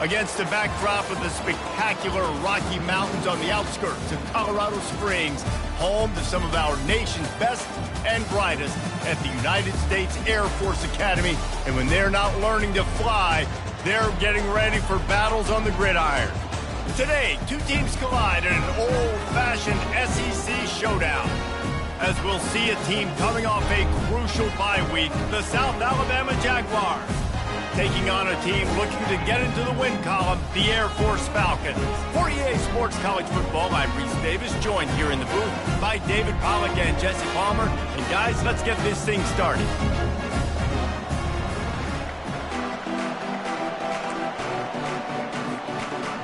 Against the backdrop of the spectacular Rocky Mountains on the outskirts of Colorado Springs, home to some of our nation's best and brightest at the United States Air Force Academy. And when they're not learning to fly, they're getting ready for battles on the gridiron. Today, two teams collide in an old-fashioned SEC showdown, as we'll see a team coming off a crucial bye week, the South Alabama Jaguars, taking on a team looking to get into the win column, the Air Force Falcons. For EA Sports College Football, I'm Reese Davis, joined here in the booth by David Pollack and Jesse Palmer. And guys, let's get this thing started.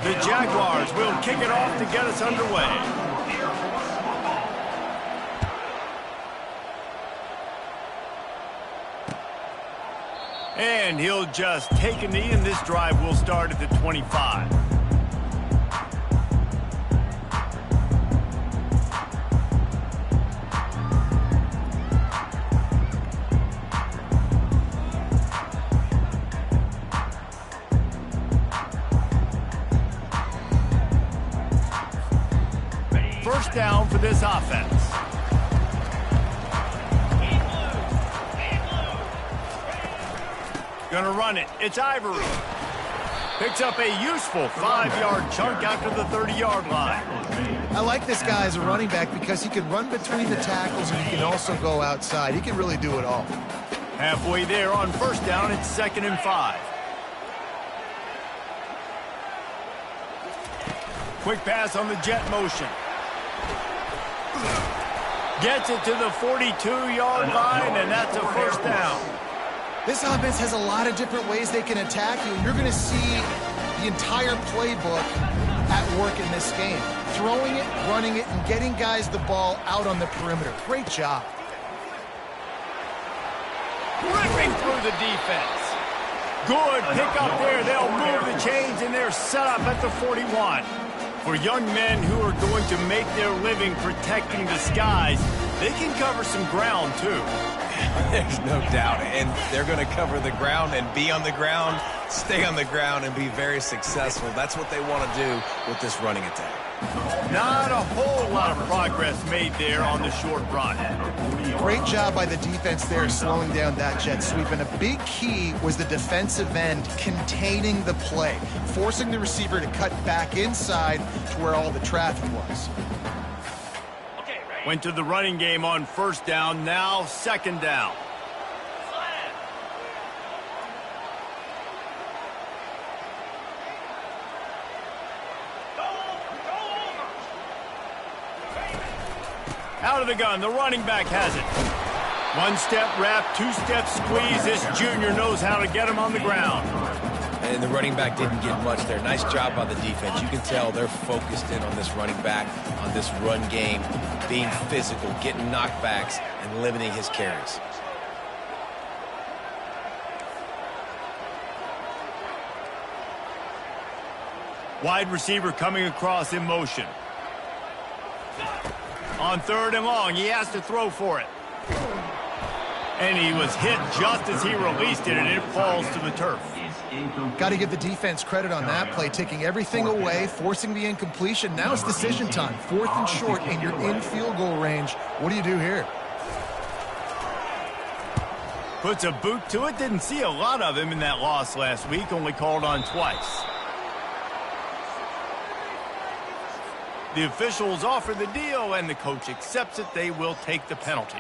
The Jaguars will kick it off to get us underway. And he'll just take a knee, and this drive will start at the 25. First down for this offense. Gonna run it. It's Ivory. Picks up a useful 5-yard chunk after the 30-yard line. I like this guy as a running back because he can run between the tackles and he can also go outside. He can really do it all. Halfway there on first down, it's 2nd and 5. Quick pass on the jet motion. Gets it to the 42-yard line, and that's a first down. This offense has a lot of different ways they can attack you. You're going to see the entire playbook at work in this game. Throwing it, running it, and getting guys the ball out on the perimeter. Great job. Ripping through the defense. Good pick up there. They'll move the chains, and they're set up at the 41. For young men who are going to make their living protecting the skies, they can cover some ground, too. There's no doubt, and they're going to cover the ground and be on the ground, stay on the ground, and be very successful. That's what they want to do with this running attack. Not a whole lot of progress made there on the short run. Great job by the defense there slowing down that jet sweep, and a big key was the defensive end containing the play, forcing the receiver to cut back inside to where all the traffic was. Went to the running game on first down, now 2nd down. Out of the gun, the running back has it. 1-step wrap, 2-step squeeze. This junior knows how to get him on the ground. And the running back didn't get much there. Nice job by the defense. You can tell they're focused in on this running back, on this run game, being physical, getting knockbacks, and limiting his carries. Wide receiver coming across in motion. On 3rd and long, he has to throw for it. And he was hit just as he released it, and it falls to the turf. Got to give the defense credit on that play, taking everything away, forcing the incompletion. Now it's decision time. 4th and short, and you're in field goal range. What do you do here? Puts a boot to it. Didn't see a lot of him in that loss last week, only called on twice. The officials offer the deal, and the coach accepts it. They will take the penalty.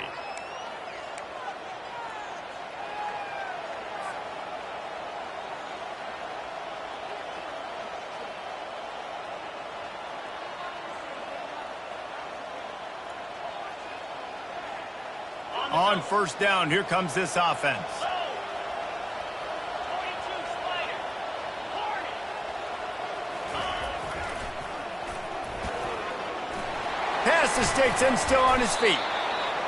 On first down, here comes this offense. Past the sticks and still on his feet.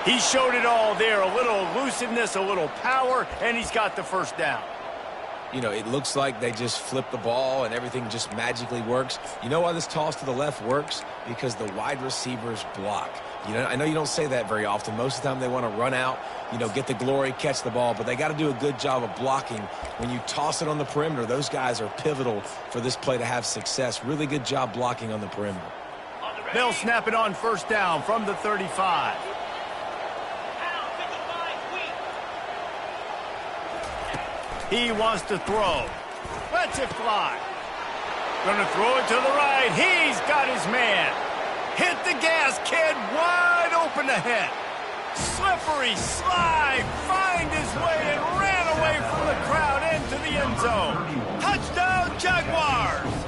He showed it all there. A little elusiveness, a little power, and he's got the first down. You know, it looks like they just flip the ball and everything just magically works. You know why this toss to the left works? Because the wide receivers block. You know, I know you don't say that very often. Most of the time they want to run out, you know, get the glory, catch the ball, but they got to do a good job of blocking. When you toss it on the perimeter, those guys are pivotal for this play to have success. Really good job blocking on the perimeter. They'll snap it on first down from the 35. He wants to throw. Lets it fly. Gonna throw it to the right. He's got his man. Hit the gas, kid. Wide open ahead. Slippery slide. Find his way and ran away from the crowd into the end zone. Touchdown, Jaguars.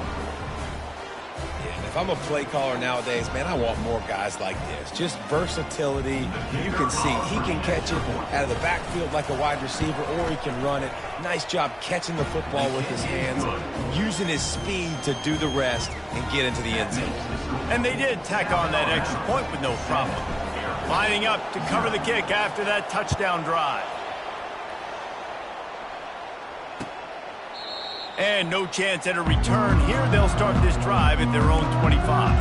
If I'm a play caller nowadays, man, I want more guys like this. Just versatility. You can see he can catch it out of the backfield like a wide receiver, or he can run it. Nice job catching the football with his hands, using his speed to do the rest and get into the end zone. And they did tack on that extra point with no problem. Lining up to cover the kick after that touchdown drive. And no chance at a return here. They'll start this drive at their own 25.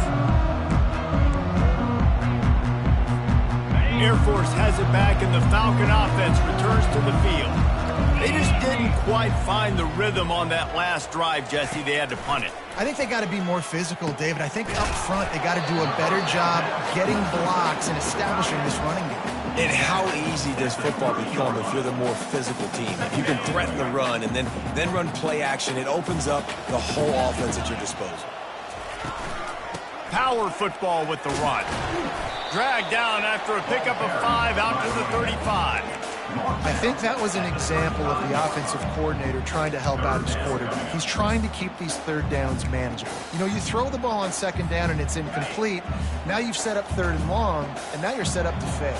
Air Force has it back, and the Falcon offense returns to the field. They just didn't quite find the rhythm on that last drive, Jesse. They had to punt it. I think they got to be more physical, David. I think up front they got to do a better job getting blocks and establishing this running game. And how easy does football become if you're the more physical team? If you can threaten the run and then run play action, it opens up the whole offense at your disposal. Power football with the run. Dragged down after a pickup of 5 out to the 35. I think that was an example of the offensive coordinator trying to help out his quarterback. He's trying to keep these third downs manageable. You know, you throw the ball on second down and it's incomplete. Now you've set up third and long, and now you're set up to fail.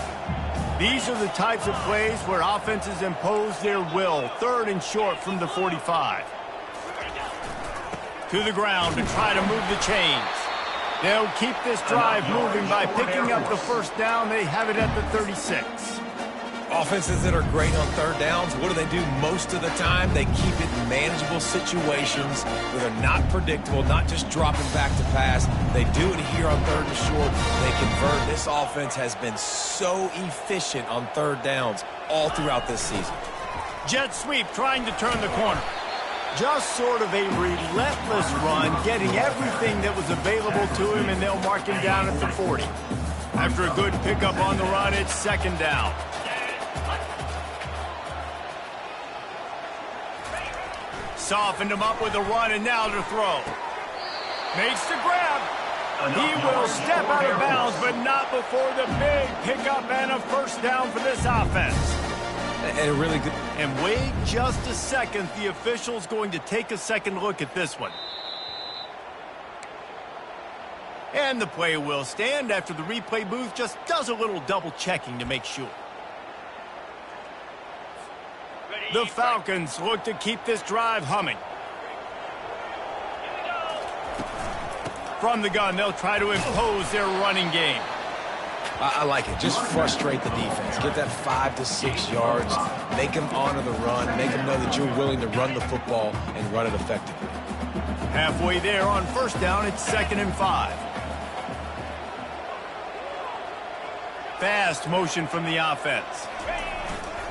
These are the types of plays where offenses impose their will. Third and short from the 45. To the ground to try to move the chains. They'll keep this drive moving by picking up the first down. They have it at the 36. Offenses that are great on third downs, what do? Most of the time? They keep it in manageable situations where they're not predictable, not just dropping back to pass. They do it here on third and short. They convert. This offense has been so efficient on third downs all throughout this season. Jet sweep trying to turn the corner. Just sort of a relentless run, getting everything that was available to him, and they'll mark him down at the 40. After a good pickup on the run, it's second down. Softened him up with a run, and now to throw. Makes the grab. He will step out of bounds, but not before the big pickup and a first down for this offense. And a really good... And wait just a second. The official's going to take a second look at this one. And the play will stand after the replay booth just does a little double checking to make sure. The Falcons look to keep this drive humming. From the gun, they'll try to impose their running game. I like it. Just frustrate the defense. Get that 5 to 6 yards. Make them honor the run. Make them know that you're willing to run the football and run it effectively. Halfway there on first down, it's 2nd and 5. Fast motion from the offense.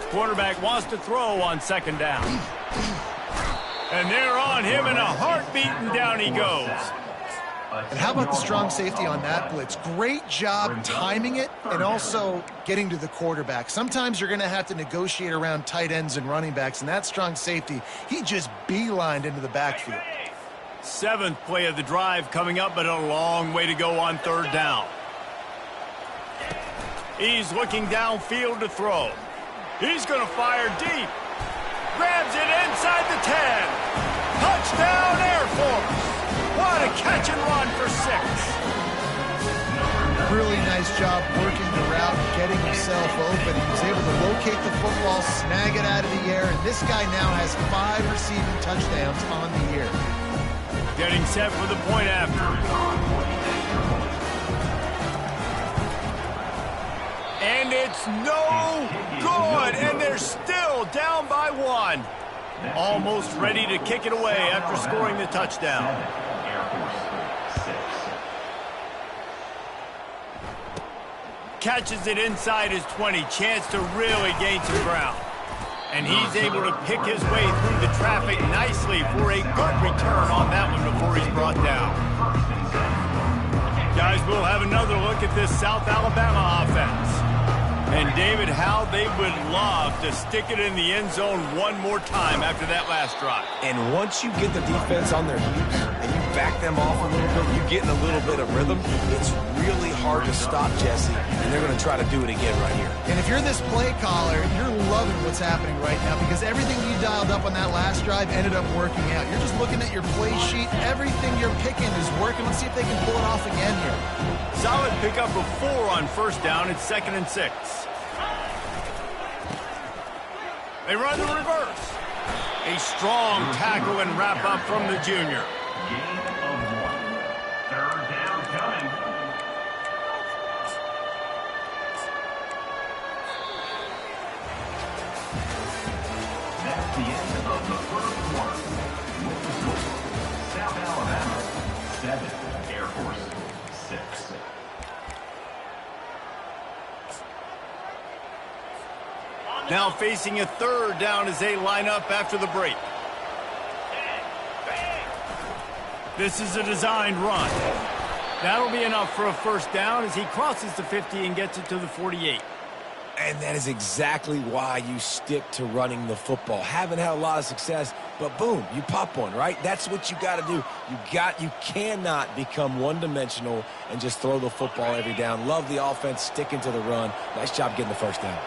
Quarterback wants to throw on second down. And they're on him in a heartbeat, and down he goes. And how about the strong safety on that blitz? Great job timing it and also getting to the quarterback. Sometimes you're going to have to negotiate around tight ends and running backs, and that strong safety, he just beelined into the backfield. 7th play of the drive coming up, but a long way to go on third down. He's looking downfield to throw. He's going to fire deep. Grabs it inside the 10. Touchdown, Air Force. What a catch and run for 6. Really nice job working the route and getting himself open. He was able to locate the football, snag it out of the air, and this guy now has 5 receiving touchdowns on the year. Getting set for the point after. And it's no good, and they're still down by 1. Almost ready to kick it away after scoring the touchdown. Air Force 6. Catches it inside his 20. Chance to really gain some ground. And he's able to pick his way through the traffic nicely for a good return on that one before he's brought down. Guys, we'll have another look at this South Alabama offense. And, David, how they would love to stick it in the end zone one more time after that last drive. And once you get the defense on their heels and you back them off a little bit, you get in a little bit of rhythm, it's really hard to stop Jesse, and they're going to try to do it again right here. And if you're this play caller, you're loving what's happening right now because everything you dialed up on that last drive ended up working out. You're just looking at your play sheet. Everything you're picking is working. Let's see if they can pull it off again here. Solid pickup of 4 on first down. It's 2nd and 6. They run the reverse. A strong tackle and wrap up from the junior. Gain of 1. 3rd down coming. That's the end of the first quarter. With the score, South Alabama 7, Air Force 6. Now facing a 3rd down as they line up after the break. This is a designed run. That'll be enough for a first down as he crosses the 50 and gets it to the 48. And that is exactly why you stick to running the football. Haven't had a lot of success, but boom, you pop one, right? That's what you got to do. You cannot become one-dimensional and just throw the football every down. Love the offense, sticking to the run. Nice job getting the first down.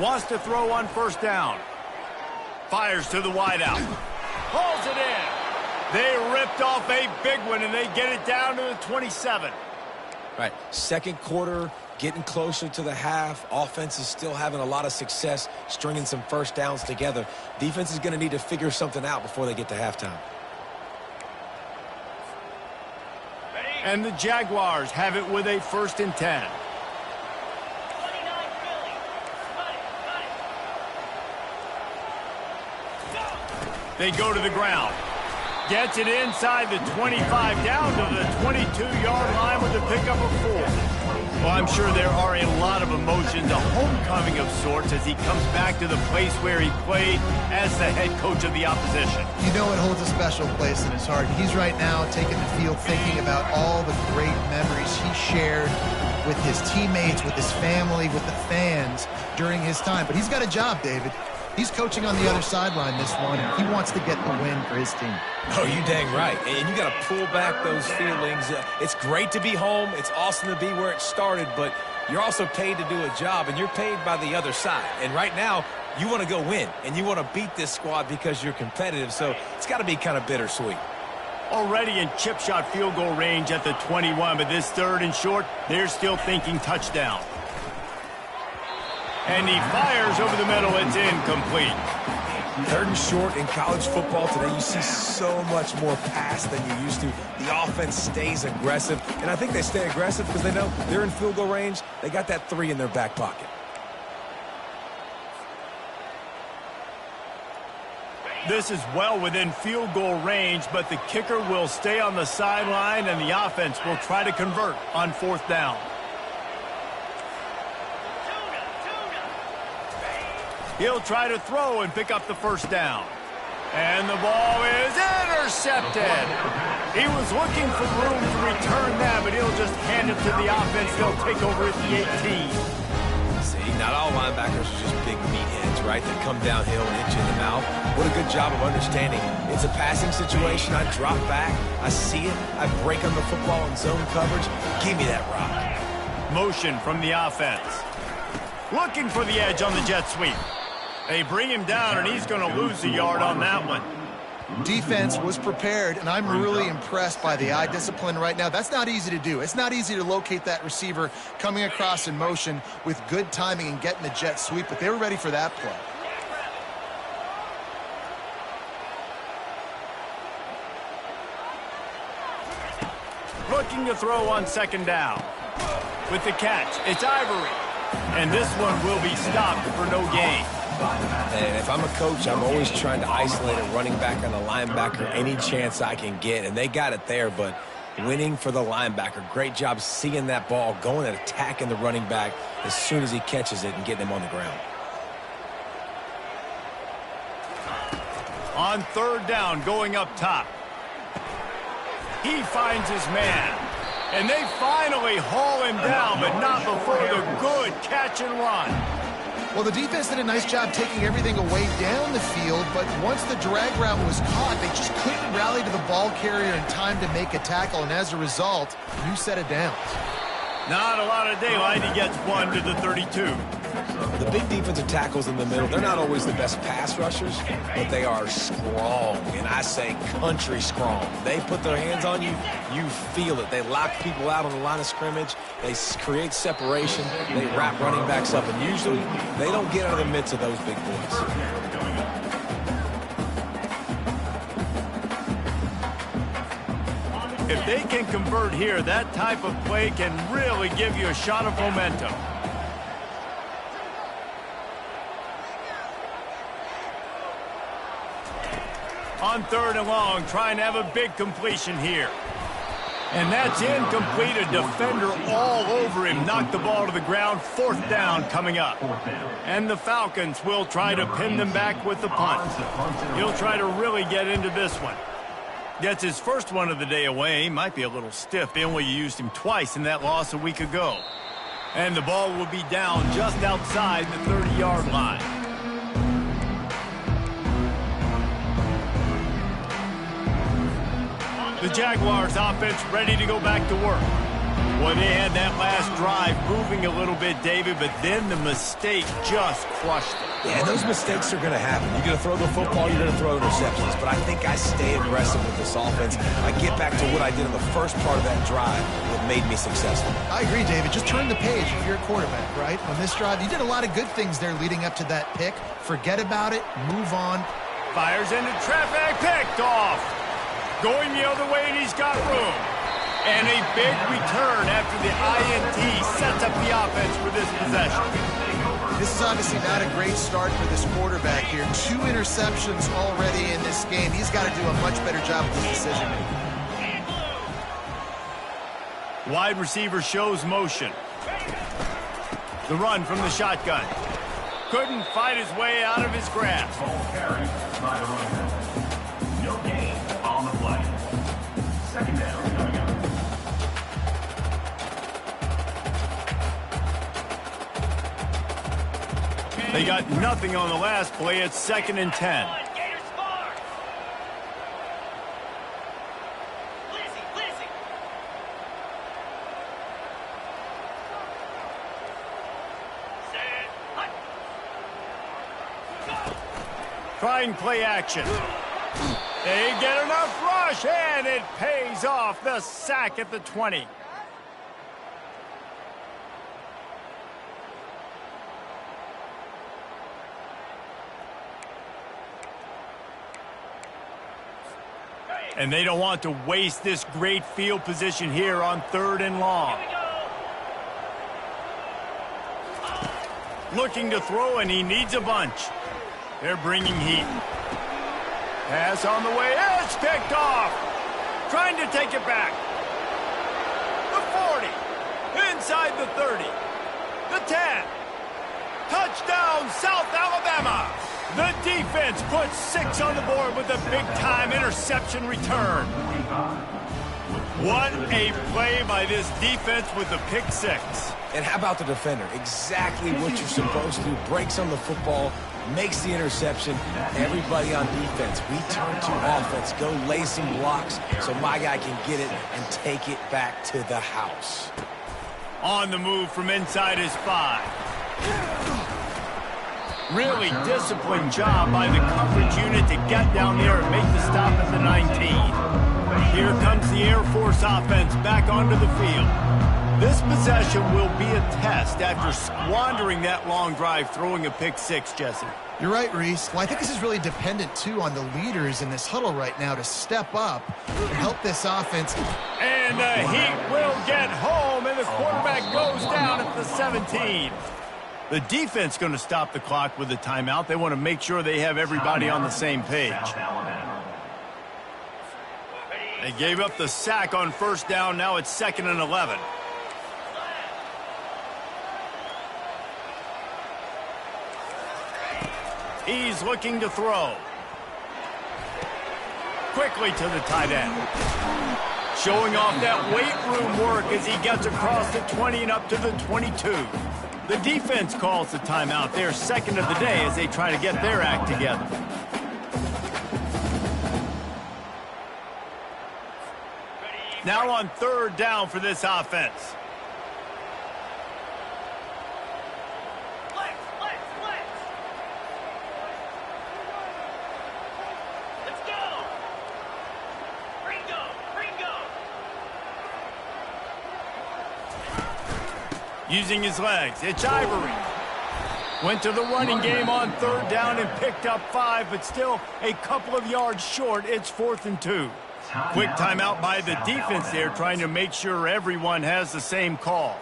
Wants to throw on first down. Fires to the wideout. Hauls it in. They ripped off a big one, and they get it down to the 27. Right, second quarter, getting closer to the half. Offense is still having a lot of success stringing some first downs together. Defense is going to need to figure something out before they get to halftime. And the Jaguars have it with a 1st and 10. They go to the ground. Gets it inside the 25, down to the 22-yard line with a pickup of 4. Well, I'm sure there are a lot of emotions, a homecoming of sorts as he comes back to the place where he played as the head coach of the opposition. You know it holds a special place in his heart. He's right now taking the field thinking about all the great memories he shared with his teammates, with his family, with the fans during his time. But he's got a job, David. He's coaching on the other sideline this one, and he wants to get the win for his team. Oh, you dang right. And you got to pull back those feelings. It's great to be home. It's awesome to be where it started, but you're also paid to do a job, and you're paid by the other side. And right now, you want to go win, and you want to beat this squad because you're competitive, so it's got to be kind of bittersweet. Already in chip shot field goal range at the 21, but this 3rd and short, they're still thinking touchdown. And he fires over the middle. It's incomplete. 3rd and short in college football today, you see so much more pass than you used to. The offense stays aggressive, and I think they stay aggressive because they know they're in field goal range. They got that 3 in their back pocket. This is well within field goal range, but the kicker will stay on the sideline, and the offense will try to convert on 4th down. He'll try to throw and pick up the first down. And the ball is intercepted. He was looking for room to return that, but he'll just hand it to the offense. They'll take over at the 18. See, not all linebackers are just big meatheads, right, that come downhill and hit you in the mouth. What a good job of understanding. It's a passing situation. I drop back. I see it. I break on the football in zone coverage. Give me that rock. Motion from the offense. Looking for the edge on the jet sweep. They bring him down, and he's going to lose a yard on that one. Defense was prepared, and I'm really impressed by the eye discipline right now. That's not easy to do. It's not easy to locate that receiver coming across in motion with good timing and getting the jet sweep, but they were ready for that play. Looking to throw on second down. With the catch, it's Ivory. And this one will be stopped for no gain. And if I'm a coach, I'm always trying to isolate a running back on a linebacker any chance I can get. And they got it there, but winning for the linebacker. Great job seeing that ball, going and attacking the running back as soon as he catches it and getting him on the ground. On third down, going up top. He finds his man. And they finally haul him down, but not before the good catch and run. Well, the defense did a nice job taking everything away down the field, but once the drag route was caught, they just couldn't rally to the ball carrier in time to make a tackle, and as a result, new set of downs. Not a lot of daylight. He gets one to the 32. The big defensive tackles in the middle, they're not always the best pass rushers, but they are strong, and I say country strong. They put their hands on you, you feel it. They lock people out on the line of scrimmage. They create separation. They wrap running backs up, and usually they don't get out of the midst of those big boys. If they can convert here, that type of play can really give you a shot of momentum. On third and long, trying to have a big completion here. And that's incomplete. A defender all over him. Knocked the ball to the ground. Fourth down coming up. And the Falcons will try to pin them back with the punt. He'll try to really get into this one. Gets his first one of the day away. Might be a little stiff. They only used him twice in that loss a week ago. And the ball will be down just outside the 30-yard line. The Jaguars offense ready to go back to work. Boy, they had that last drive moving a little bit, David, but then the mistake just crushed them. Yeah, those mistakes are going to happen. You're going to throw the football, you're going to throw interceptions. But I think I stay aggressive with this offense. I get back to what I did in the first part of that drive that made me successful. I agree, David. Just turn the page if you're a quarterback, right? On this drive, you did a lot of good things there leading up to that pick. Forget about it. Move on. Fires into traffic. Picked off. Going the other way, and he's got room. And a big return after the INT sets up the offense for this possession. This is obviously not a great start for this quarterback here. 2 interceptions already in this game. He's got to do a much better job with his decision-making. Wide receiver shows motion. The run from the shotgun. Couldn't fight his way out of his grasp. Ball carried by the running back. No gain on the play. Second down coming up. They got nothing on the last play. It's 2nd and 10. Trying play action. They get enough rush, and it pays off. The sack at the 20. And they don't want to waste this great field position here on 3rd and long. Looking to throw, and he needs a bunch. They're bringing heat. Pass on the way. It's picked off. Trying to take it back. The 40. Inside the 30. The 10. Touchdown, South Alabama. The defense puts 6 on the board with a big-time interception return. What a play by this defense with the pick 6. And how about the defender? Exactly what you're supposed to do. Breaks on the football, makes the interception. Everybody on defense, we turn to offense. Go lay some blocks so my guy can get it and take it back to the house. On the move from inside his 5. Really disciplined job by the coverage unit to get down there and make the stop at the 19. Here comes the Air Force offense back onto the field. This possession will be a test after squandering that long drive, throwing a pick six, Jesse. You're right, Reese. Well, I think this is really dependent, too, on the leaders in this huddle right now to step up and help this offense. And the Heat will get home, and the quarterback goes down at the 17. The defense going to stop the clock with a timeout. They want to make sure they have everybody on the same page. They gave up the sack on first down. Now it's 2nd and 11. He's looking to throw. Quickly to the tight end. Showing off that weight room work as he gets across the 20 and up to the 22. The defense calls the timeout. They're second of the day as they try to get their act together. Now on 3rd down for this offense. Using his legs, it's Ivory. Went to the running game on 3rd down and picked up 5, but still a couple of yards short. It's 4th and 2. Quick timeout by the defense there, trying to make sure everyone has the same call.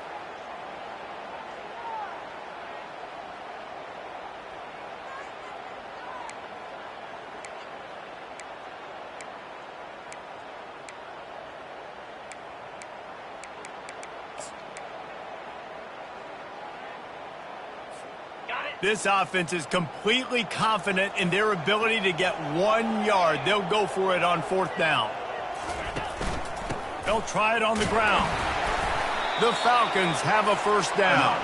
This offense is completely confident in their ability to get 1 yard. They'll go for it on 4th down. They'll try it on the ground. The Falcons have a 1st down.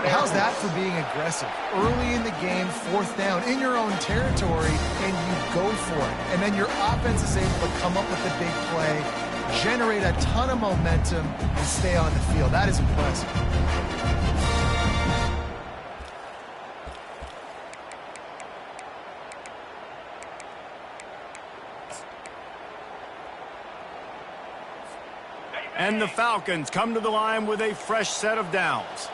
How's that for being aggressive? Early in the game, 4th down, in your own territory, and you go for it. And then your offense is able to come up with the big play, generate a ton of momentum, and stay on the field. That is impressive. And the Falcons come to the line with a fresh set of downs.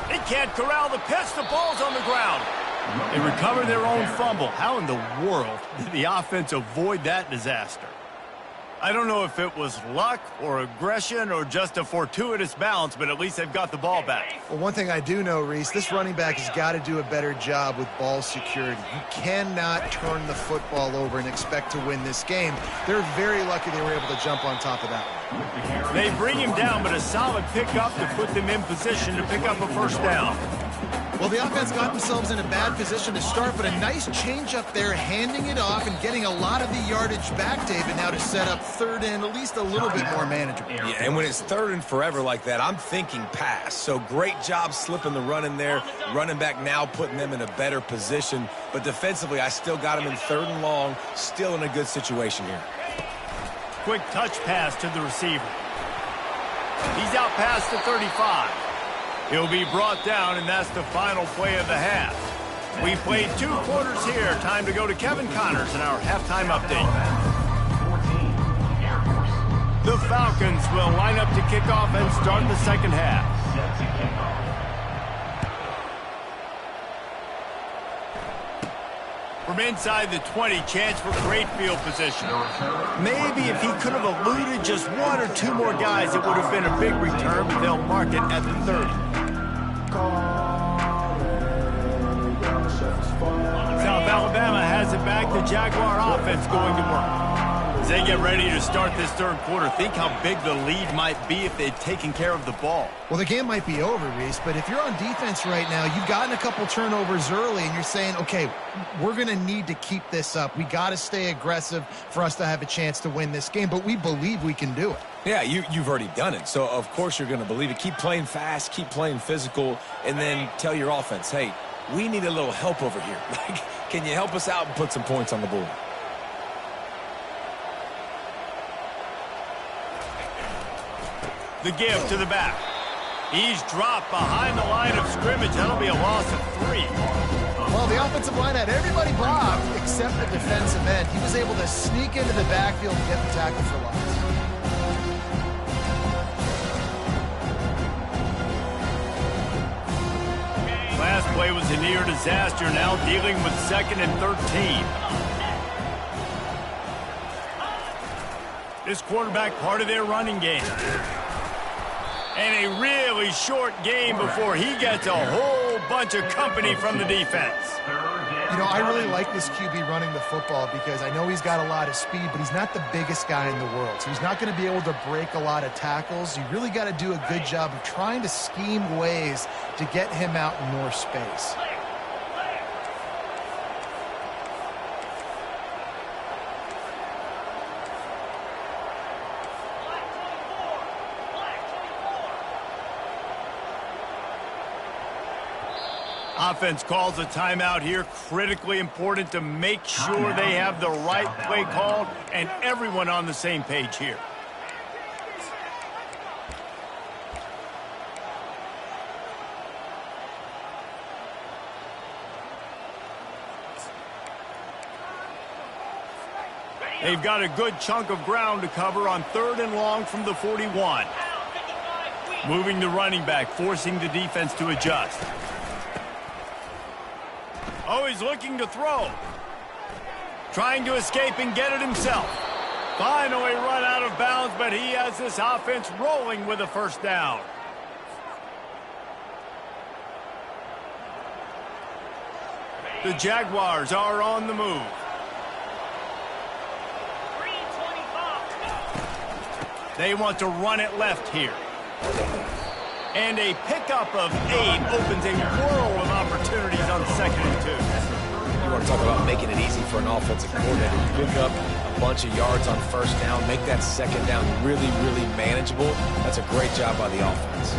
They can't corral the pitch. The ball's on the ground. They recover their own fumble. How in the world did the offense avoid that disaster? I don't know if it was luck or aggression or just a fortuitous bounce, but at least they've got the ball back. Well, one thing I do know, Reese, this running back has got to do a better job with ball security. You cannot turn the football over and expect to win this game. They're very lucky they were able to jump on top of that one. They bring him down, but a solid pickup to put them in position to pick up a 1st down. Well, the offense got themselves in a bad position to start, but a nice change up there, handing it off and getting a lot of the yardage back, David, now to set up 3rd and at least a little bit more manageable. Yeah, and when it's 3rd and forever like that, I'm thinking pass. So great job slipping the run in there. Running back now putting them in a better position. But defensively, I still got them in 3rd and long, still in a good situation here. Quick touch pass to the receiver. He's out past the 35. He'll be brought down, and that's the final play of the half. We played 2 quarters here. Time to go to Kevin Connors in our halftime update. The Falcons will line up to kick off and start the 2nd half. From inside the 20, chance for great field position. Maybe if he could have eluded just 1 or 2 more guys, it would have been a big return, but they'll mark it at the 30. South Alabama has it back. The Jaguar offense going to work. As they get ready to start this 3rd quarter, think how big the lead might be if they'd taken care of the ball. Well, the game might be over, Reese, but if you're on defense right now, you've gotten a couple turnovers early, and you're saying, okay, we're going to need to keep this up. We got to stay aggressive for us to have a chance to win this game, but we believe we can do it. Yeah, you've already done it, so of course you're going to believe it. Keep playing fast, keep playing physical, and then tell your offense, hey, we need a little help over here. Can you help us out and put some points on the board? The give to the back. He's dropped behind the line of scrimmage. That'll be a loss of 3. Well, the offensive line had everybody blocked except the defensive end. He was able to sneak into the backfield and get the tackle for loss. Last play was a near disaster, now dealing with 2nd and 13. This quarterback part of their running game. And a really short game before he gets a whole bunch of company from the defense. You know, I really like this QB running the football because I know he's got a lot of speed, but he's not the biggest guy in the world. So he's not going to be able to break a lot of tackles. You really got to do a good job of trying to scheme ways to get him out in more space. Offense calls a timeout here. Critically important to make sure they have the right play called and everyone on the same page here. They've got a good chunk of ground to cover on 3rd and long from the 41. Moving the running back, forcing the defense to adjust. Oh, he's looking to throw. Trying to escape and get it himself. Finally run out of bounds, but he has this offense rolling with a first down. The Jaguars are on the move. They want to run it left here. And a pickup of 8 opens a world of opportunities on 2nd and 2. You want to talk about making it easy for an offensive coordinator. You pick up a bunch of yards on 1st down, make that 2nd down really, really manageable. That's a great job by the offense.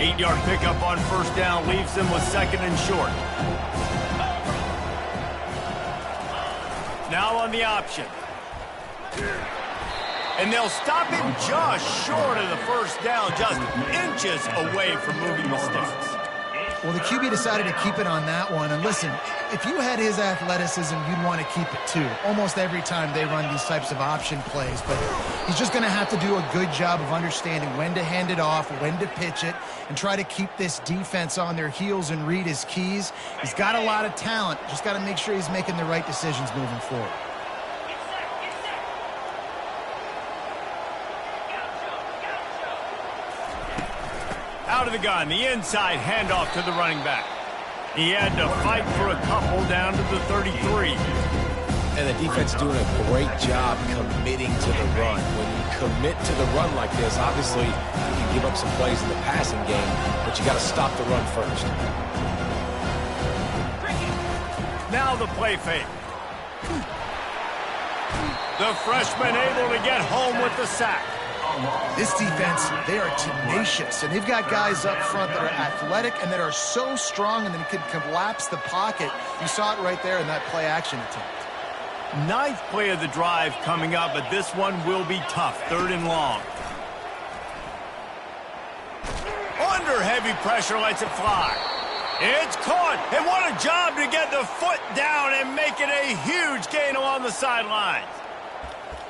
8-yard pickup on 1st down leaves them with 2nd and short. Now on the option. And they'll stop him just short of the 1st down, just inches away from moving the sticks. Well, the QB decided to keep it on that one. And listen, if you had his athleticism, you'd want to keep it too. Almost every time they run these types of option plays. But he's just going to have to do a good job of understanding when to hand it off, when to pitch it, and try to keep this defense on their heels and read his keys. He's got a lot of talent. Just got to make sure he's making the right decisions moving forward. Out of the gun, the inside handoff to the running back. He had to fight for a couple down to the 33. And the defense doing a great job committing to the run. When you commit to the run like this, obviously you can give up some plays in the passing game, but you got to stop the run first. Now the play fake. The freshman able to get home with the sack. This defense, they are tenacious, and they've got guys up front that are athletic and that are so strong and that can collapse the pocket. You saw it right there in that play-action attempt. 9th play of the drive coming up, but this one will be tough. 3rd and long. Under heavy pressure, lets it fly. It's caught, and what a job to get the foot down and make it a huge gain along the sidelines.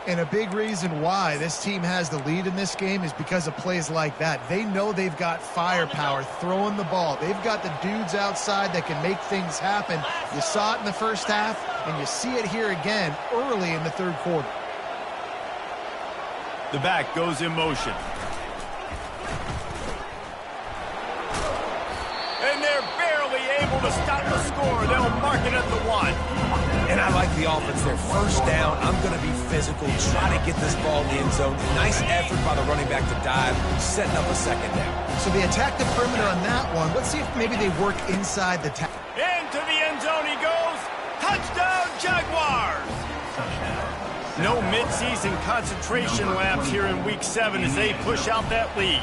And a big reason why this team has the lead in this game is because of plays like that. They know they've got firepower throwing the ball. They've got the dudes outside that can make things happen. You saw it in the 1st half, and you see it here again early in the 3rd quarter. The back goes in motion. And they're barely able to stop the score. They'll mark it at the 1. And I like the offense there. 1st down, I'm going to be physical, try to get this ball in the end zone. Nice effort by the running back to dive, setting up a 2nd down. So they attack the perimeter on that one. Let's see if maybe they work inside the tackle. Into the end zone he goes. Touchdown, Jaguars! No midseason concentration laps here in Week 7 as they push out that lead.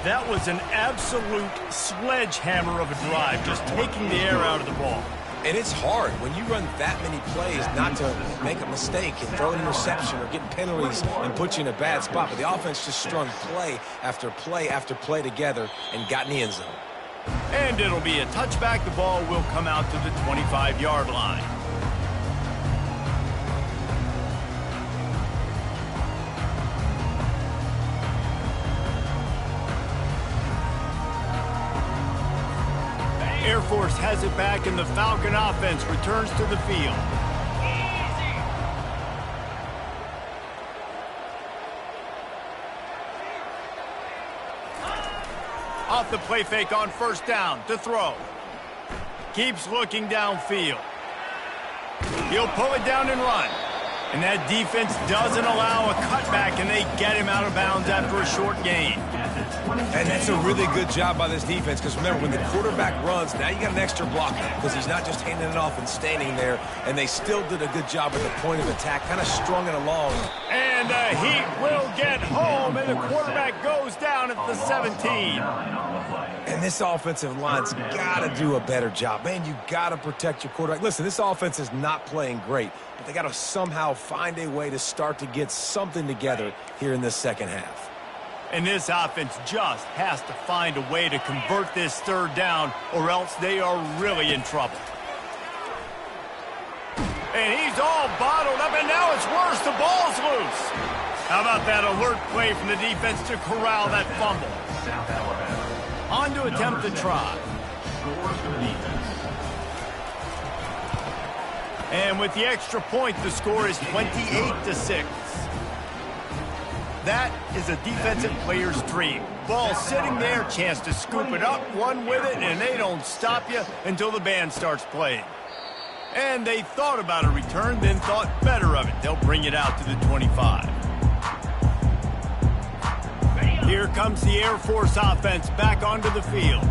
That was an absolute sledgehammer of a drive, just taking the air out of the ball. And it's hard when you run that many plays not to make a mistake and throw an interception or getting penalties and put you in a bad spot. But the offense just strung play after play after play together and got in the end zone. And it'll be a touchback. The ball will come out to the 25-yard line. Air Force has it back, and the Falcon offense returns to the field. Off the play fake on first down to throw. Keeps looking downfield. He'll pull it down and run. And that defense doesn't allow a cutback, and they get him out of bounds after a short gain. And that's a really good job by this defense, because remember, when the quarterback runs, now you got an extra blocker, because he's not just handing it off and standing there, and they still did a good job at the point of attack, kind of strung it along. And the Heat will get home, and the quarterback goes down at the 17. And this offensive line's got to do a better job. Man, you got to protect your quarterback. Listen, this offense is not playing great, but they got to somehow find a way to start to get something together here in this second half. And this offense just has to find a way to convert this third down, or else they are really in trouble. And he's all bottled up, and now it's worse. The ball's loose. How about that alert play from the defense to corral that fumble? South Alabama. On to attempt to try. Scores for the defense. And with the extra point, the score is 28-6. That is a defensive player's dream. Ball sitting there, chance to scoop it up, run with it, and they don't stop you until the band starts playing. And they thought about a return, then thought better of it. They'll bring it out to the 25. Here comes the Air Force offense back onto the field.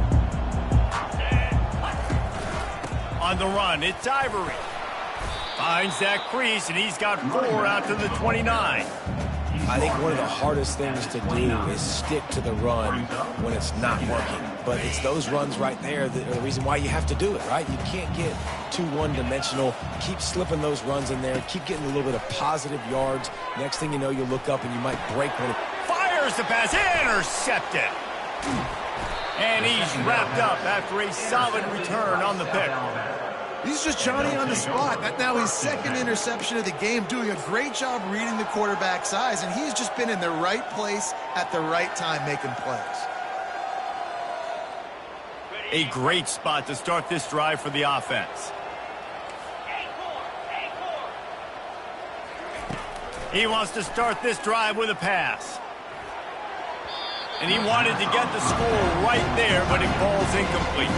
On the run, it's Ivory. Finds that crease, and he's got 4 out to the 29. I think one of the hardest things to do is stick to the run when it's not working. But it's those runs right there that are the reason why you have to do it, right? You can't get too one-dimensional. Keep slipping those runs in there. Keep getting a little bit of positive yards. Next thing you know, you'll look up and you might break one. Fires the pass, intercepted. And he's wrapped up after a solid return on the pick. He's just Johnny on the spot. That's now his second interception of the game, doing a great job reading the quarterback's eyes, and he's just been in the right place at the right time making plays. A great spot to start this drive for the offense. He wants to start this drive with a pass. And he wanted to get the score right there, but it falls incomplete.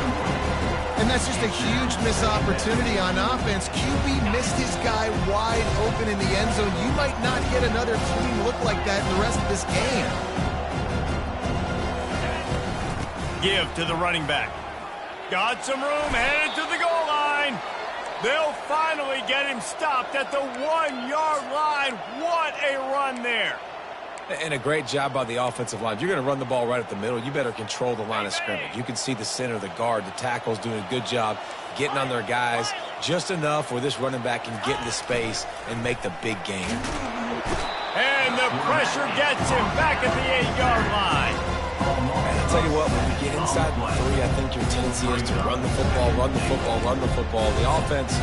And that's just a huge missed opportunity on offense. QB missed his guy wide open in the end zone. You might not get another clean look like that in the rest of this game. Give to the running back. Got some room, headed to the goal line. They'll finally get him stopped at the 1-yard line. What a run there. And a great job by the offensive line. If you're going to run the ball right up the middle, you better control the line of scrimmage. You can see the center, the guard, the tackles doing a good job getting on their guys just enough where this running back can get into space and make the big game. And the pressure gets him back at the 8-yard line. And I'll tell you what, when you get inside the 3, I think your tendency is to run the football, run the football, run the football. The offense,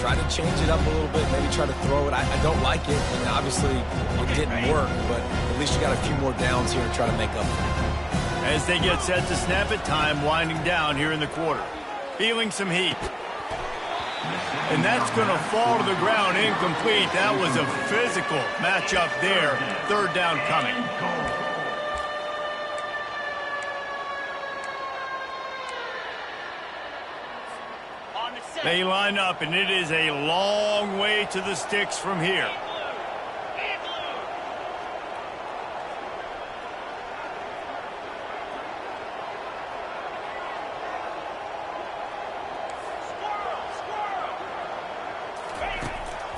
try to change it up a little bit, maybe try to throw it. I don't like it, and obviously it didn't work, but at least you got a few more downs here to try to make up for it. As they get set to snap it, time winding down here in the quarter. Feeling some heat. And that's going to fall to the ground incomplete. That was a physical matchup there. Third down coming. They line up, and it is a long way to the sticks from here.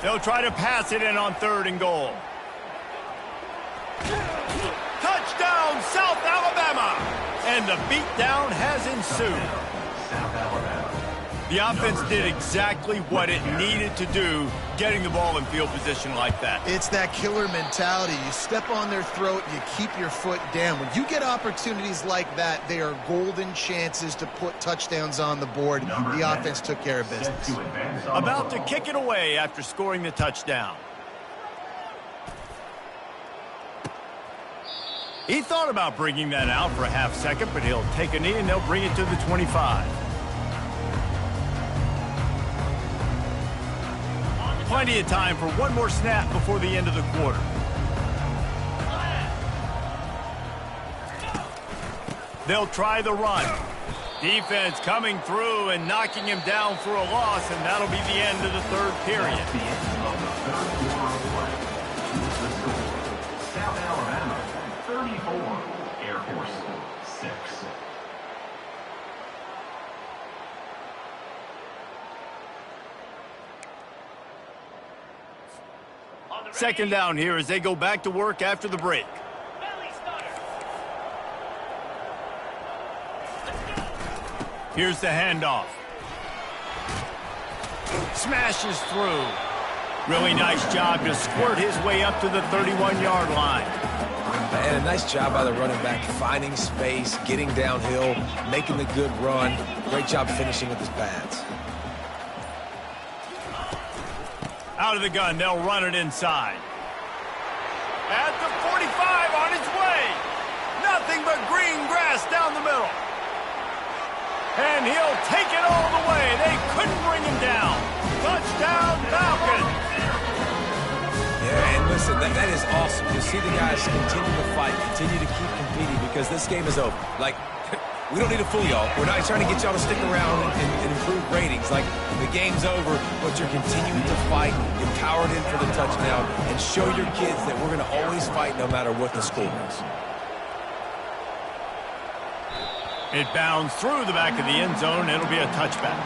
They'll try to pass it in on 3rd and goal. Touchdown, South Alabama! And the beatdown has ensued. South Alabama. The offense did exactly what it needed to do, getting the ball in field position like that. It's that killer mentality. You step on their throat, you keep your foot down. When you get opportunities like that, they are golden chances to put touchdowns on the board. The offense took care of business. About to kick it away after scoring the touchdown. He thought about bringing that out for a half second, but he'll take a knee and they'll bring it to the 25. Plenty of time for one more snap before the end of the quarter. They'll try the run. Defense coming through and knocking him down for a loss, and that'll be the end of the third period. That's the end of the third quarter of play. Here's the score. South Alabama, 34. Air Force, 6. Second down here as they go back to work after the break. Here's the handoff. Smashes through. Really nice job to squirt his way up to the 31-yard line. And a nice job by the running back, finding space, getting downhill, making the good run. Great job finishing with his pads. Out of the gun, they'll run it inside. At the 45 on its way. Nothing but green grass down the middle. And he'll take it all the way. They couldn't bring him down. Touchdown, Falcons. Yeah, and listen, that is awesome. You see the guys continue to fight, continue to keep competing because this game is over. Like, we don't need to fool y'all. We're not trying to get y'all to stick around and improve ratings. Like, the game's over, but you're continuing to fight. You're powered in for the touchdown and show your kids that we're going to always fight no matter what the score is. It bounds through the back of the end zone. It'll be a touchback.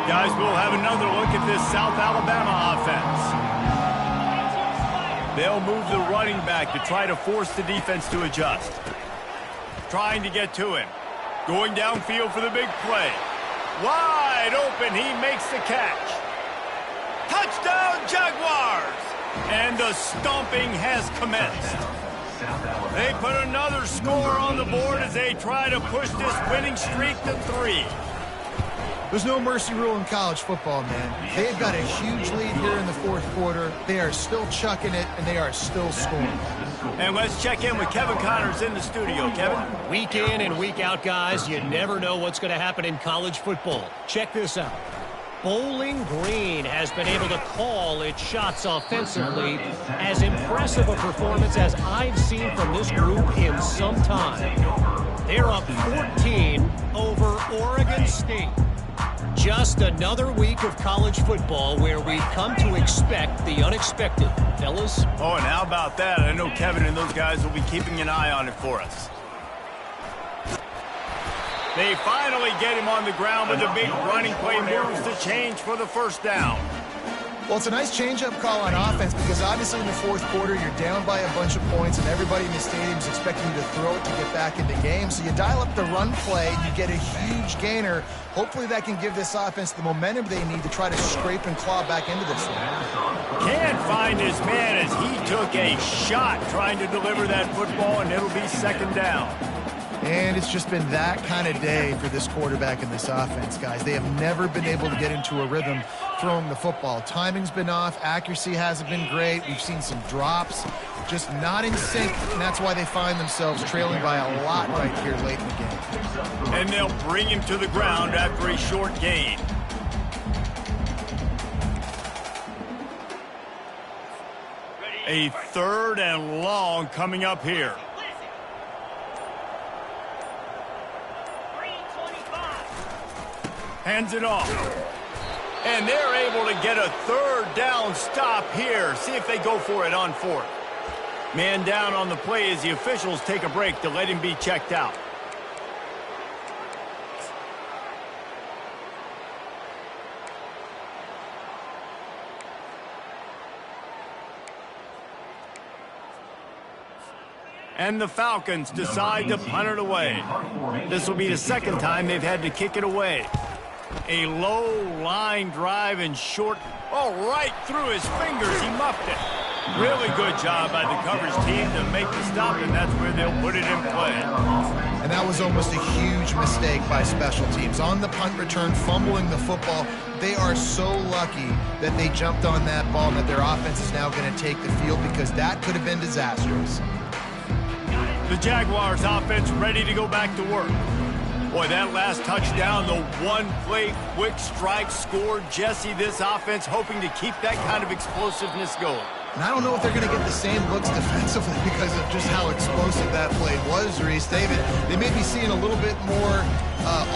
Guys, we'll have another look at this South Alabama offense. They'll move the running back to try to force the defense to adjust. Trying to get to him. Going downfield for the big play. Wide open, he makes the catch. Touchdown, Jaguars! And the stomping has commenced. They put another score on the board as they try to push this winning streak to 3. There's no mercy rule in college football, man. They've got a huge lead here in the fourth quarter. They are still chucking it, and they are still scoring. And let's check in with Kevin Connors in the studio. Kevin? Week in and week out, guys, you never know what's going to happen in college football. Check this out. Bowling Green has been able to call its shots offensively. As impressive a performance as I've seen from this group in some time. They're up 14 over Oregon State. Just another week of college football where we come to expect the unexpected. Fellas? Oh, and how about that? I know Kevin and those guys will be keeping an eye on it for us. They finally get him on the ground with a big running play, moves to change for the first down. Well, it's a nice change-up call on offense because obviously in the fourth quarter you're down by a bunch of points and everybody in the stadium is expecting you to throw it to get back in the game. So you dial up the run play, you get a huge gainer. Hopefully that can give this offense the momentum they need to try to scrape and claw back into this one. Can't find his man as he took a shot trying to deliver that football, and it'll be second down. And it's just been that kind of day for this quarterback and this offense, guys. They have never been able to get into a rhythm throwing the football. Timing's been off. Accuracy hasn't been great. We've seen some drops. Just not in sync, and that's why they find themselves trailing by a lot right here late in the game. And they'll bring him to the ground after a short gain. A third and long coming up here. Hands it off. And they're able to get a third down stop here. See if they go for it on fourth. Man down on the play as the officials take a break to let him be checked out. And the Falcons decide to punt it away. This will be the second time they've had to kick it away. A low line drive and short. Oh, right through his fingers. He muffed it. Really good job by the coverage team to make the stop, and that's where they'll put it in play. And that was almost a huge mistake by special teams. On the punt return, fumbling the football. They are so lucky that they jumped on that ball and that their offense is now going to take the field, because that could have been disastrous. The Jaguars offense ready to go back to work. Boy, that last touchdown, the one-play quick strike scored. Jesse, this offense hoping to keep that kind of explosiveness going. And I don't know if they're going to get the same looks defensively because of just how explosive that play was, Reese. They may be seeing a little bit more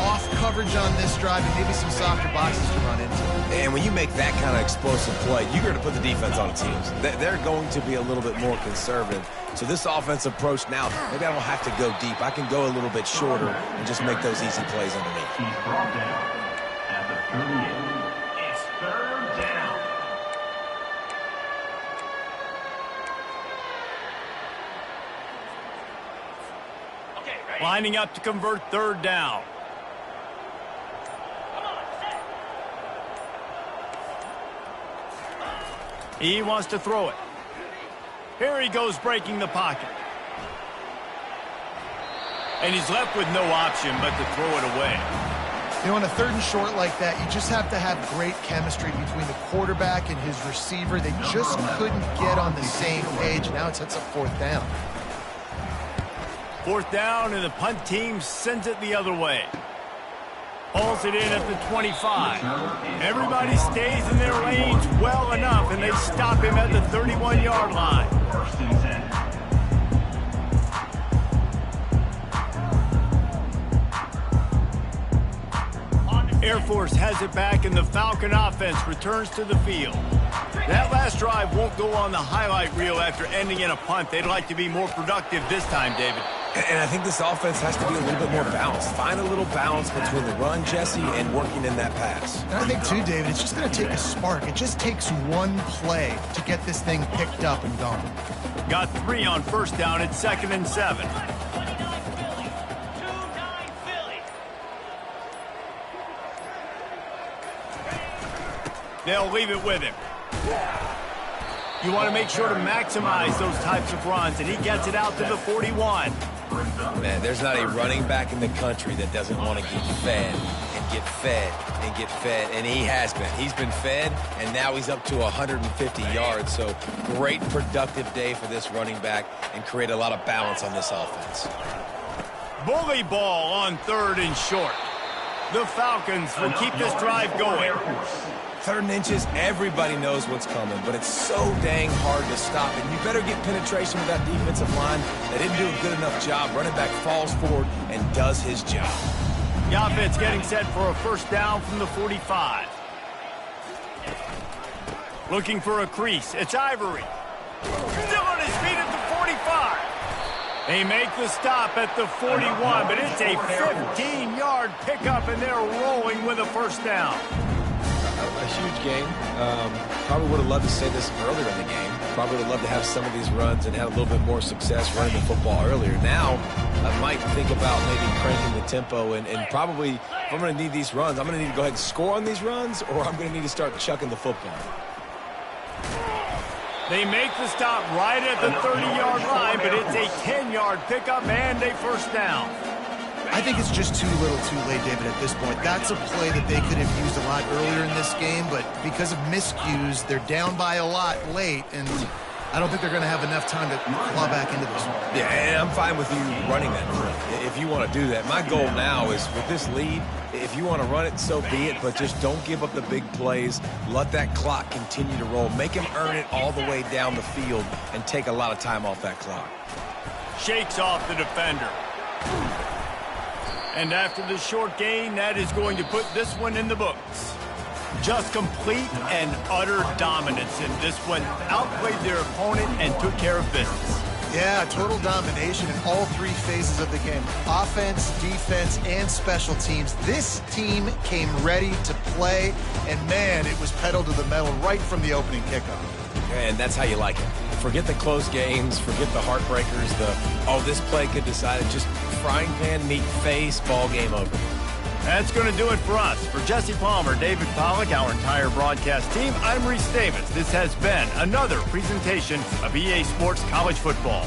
off coverage on this drive and maybe some softer boxes to run into. And when you make that kind of explosive play, you're going to put the defense on teams. They're going to be a little bit more conservative. So this offensive approach now, maybe I don't have to go deep. I can go a little bit shorter and just make those easy plays underneath. He's brought down at the 38. It's third down. Lining up to convert third down. He wants to throw it. Here he goes, breaking the pocket. And he's left with no option but to throw it away. You know, on a third and short like that, you just have to have great chemistry between the quarterback and his receiver. They just couldn't get on the same page. Now it sets up fourth down. Fourth down, and the punt team sends it the other way. Hauls it in at the 25. Everybody stays in their lanes well enough, and they stop him at the 31-yard line. First and 10. Air Force has it back, and the Falcon offense returns to the field. That last drive won't go on the highlight reel after ending in a punt. They'd like to be more productive this time, David. And I think this offense has to be a little bit more balanced. Find a little balance between the run, Jesse, and working in that pass. And I think, too, David, it's just going to take a spark. It just takes one play to get this thing picked up and going. Got 3 on first down at 2nd and 7. They'll leave it with him. You want to make sure to maximize those types of runs, and he gets it out to the 41. Man, there's not a running back in the country that doesn't want to get fed and get fed and get fed, and he has been. He's been fed, and now he's up to 150 yards, so great productive day for this running back and create a lot of balance on this offense. Bully ball on third and short. The Falcons will keep this drive going. Third and inches, everybody knows what's coming, but it's so dang hard to stop. And you better get penetration with that defensive line. They didn't do a good enough job. Running back falls forward and does his job. The offense getting set for a first down from the 45. Looking for a crease. It's Ivory. Still on his feet at the 45. They make the stop at the 41, but it's a 15-yard pickup, and they're rolling with a first down. A huge game. Probably would have loved to say this earlier in the game. Probably would have loved to have some of these runs and had a little bit more success running the football earlier. Now, I might think about maybe cranking the tempo and probably, if I'm going to need these runs, I'm going to need to go ahead and score on these runs, or I'm going to need to start chucking the football. They make the stop right at the 30-yard line, but it's a 10-yard pickup and a first down. I think it's just too little too late, David, at this point. That's a play that they could have used a lot earlier in this game, but because of miscues, they're down by a lot late, and I don't think they're going to have enough time to claw back into this one. Yeah, and I'm fine with you running that drill if you want to do that. My goal now is with this lead, if you want to run it, so be it, but just don't give up the big plays. Let that clock continue to roll. Make him earn it all the way down the field and take a lot of time off that clock. Shakes off the defender. And after the short gain, that is going to put this one in the books. Just complete and utter dominance in this one. Outplayed their opponent and took care of business. Yeah, total domination in all three phases of the game. Offense, defense, and special teams. This team came ready to play, and man, it was pedal to the metal right from the opening kickoff. And that's how you like it. Forget the close games, forget the heartbreakers, this play could decide it. Just frying pan, meet face, ball game over. That's going to do it for us. For Jesse Palmer, David Pollack, our entire broadcast team, I'm Reese Davis. This has been another presentation of EA Sports College Football.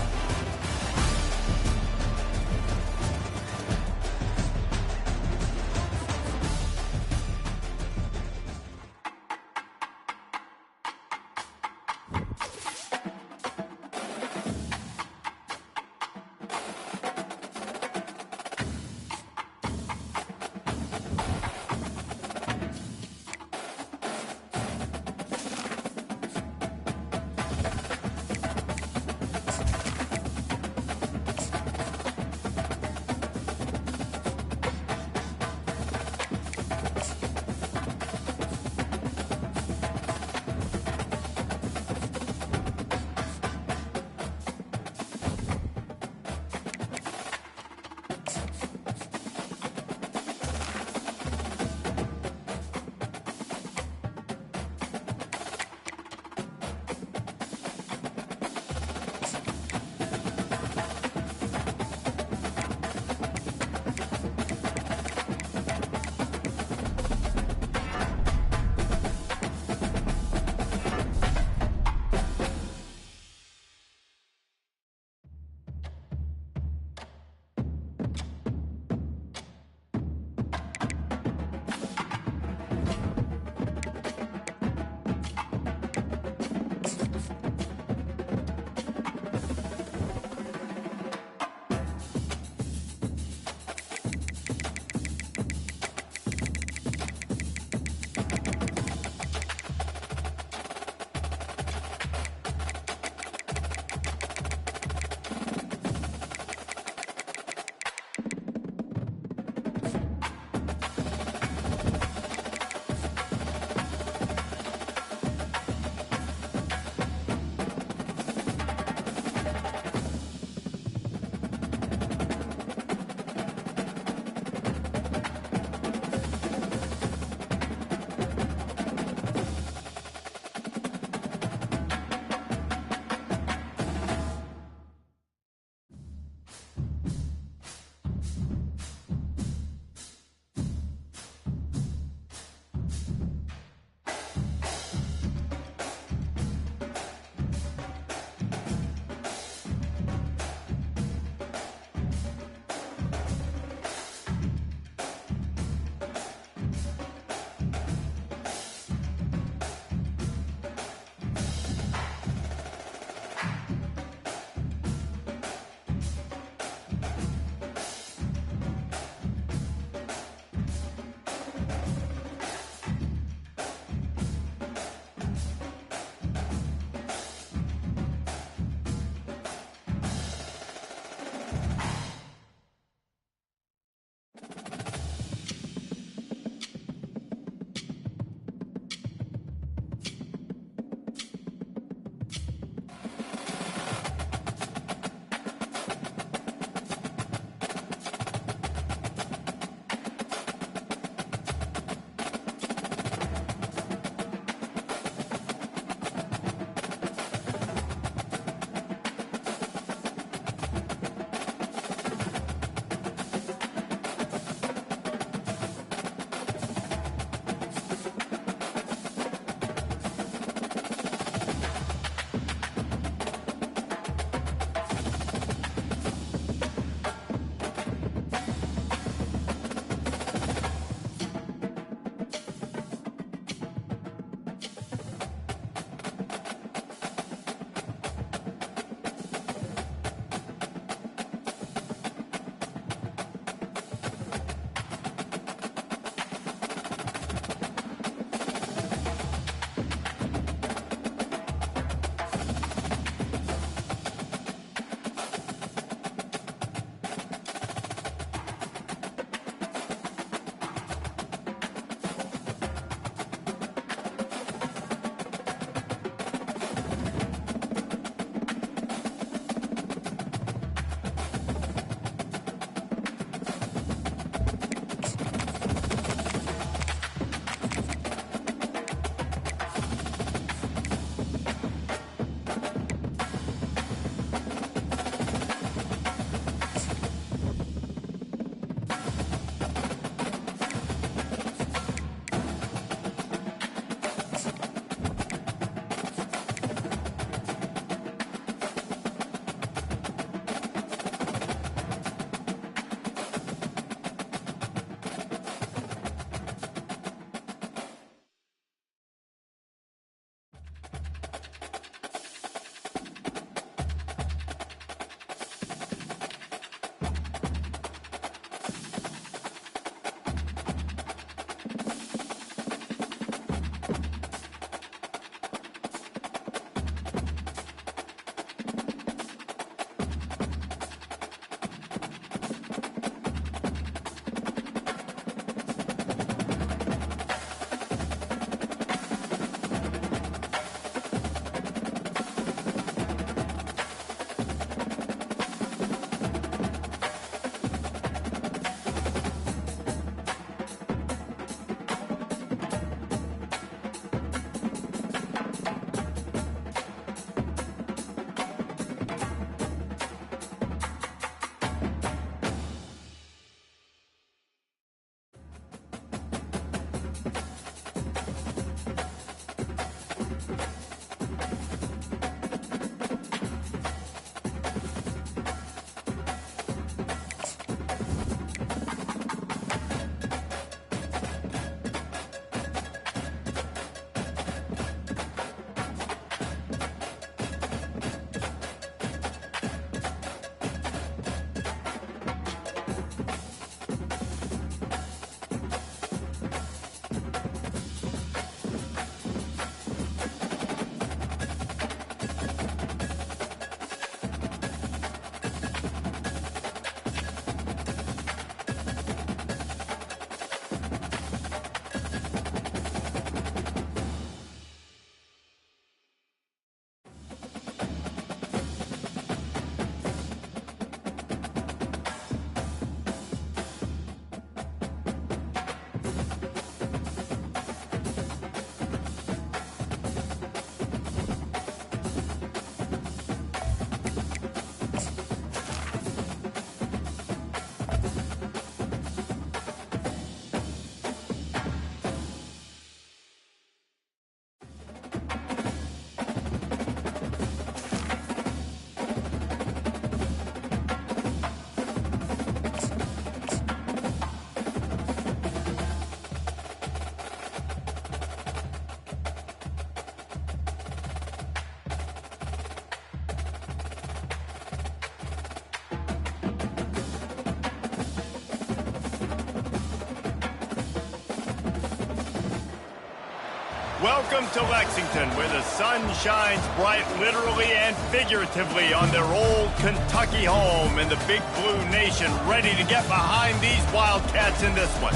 Welcome to Lexington, where the sun shines bright literally and figuratively on their old Kentucky home, and the Big Blue Nation ready to get behind these Wildcats in this one.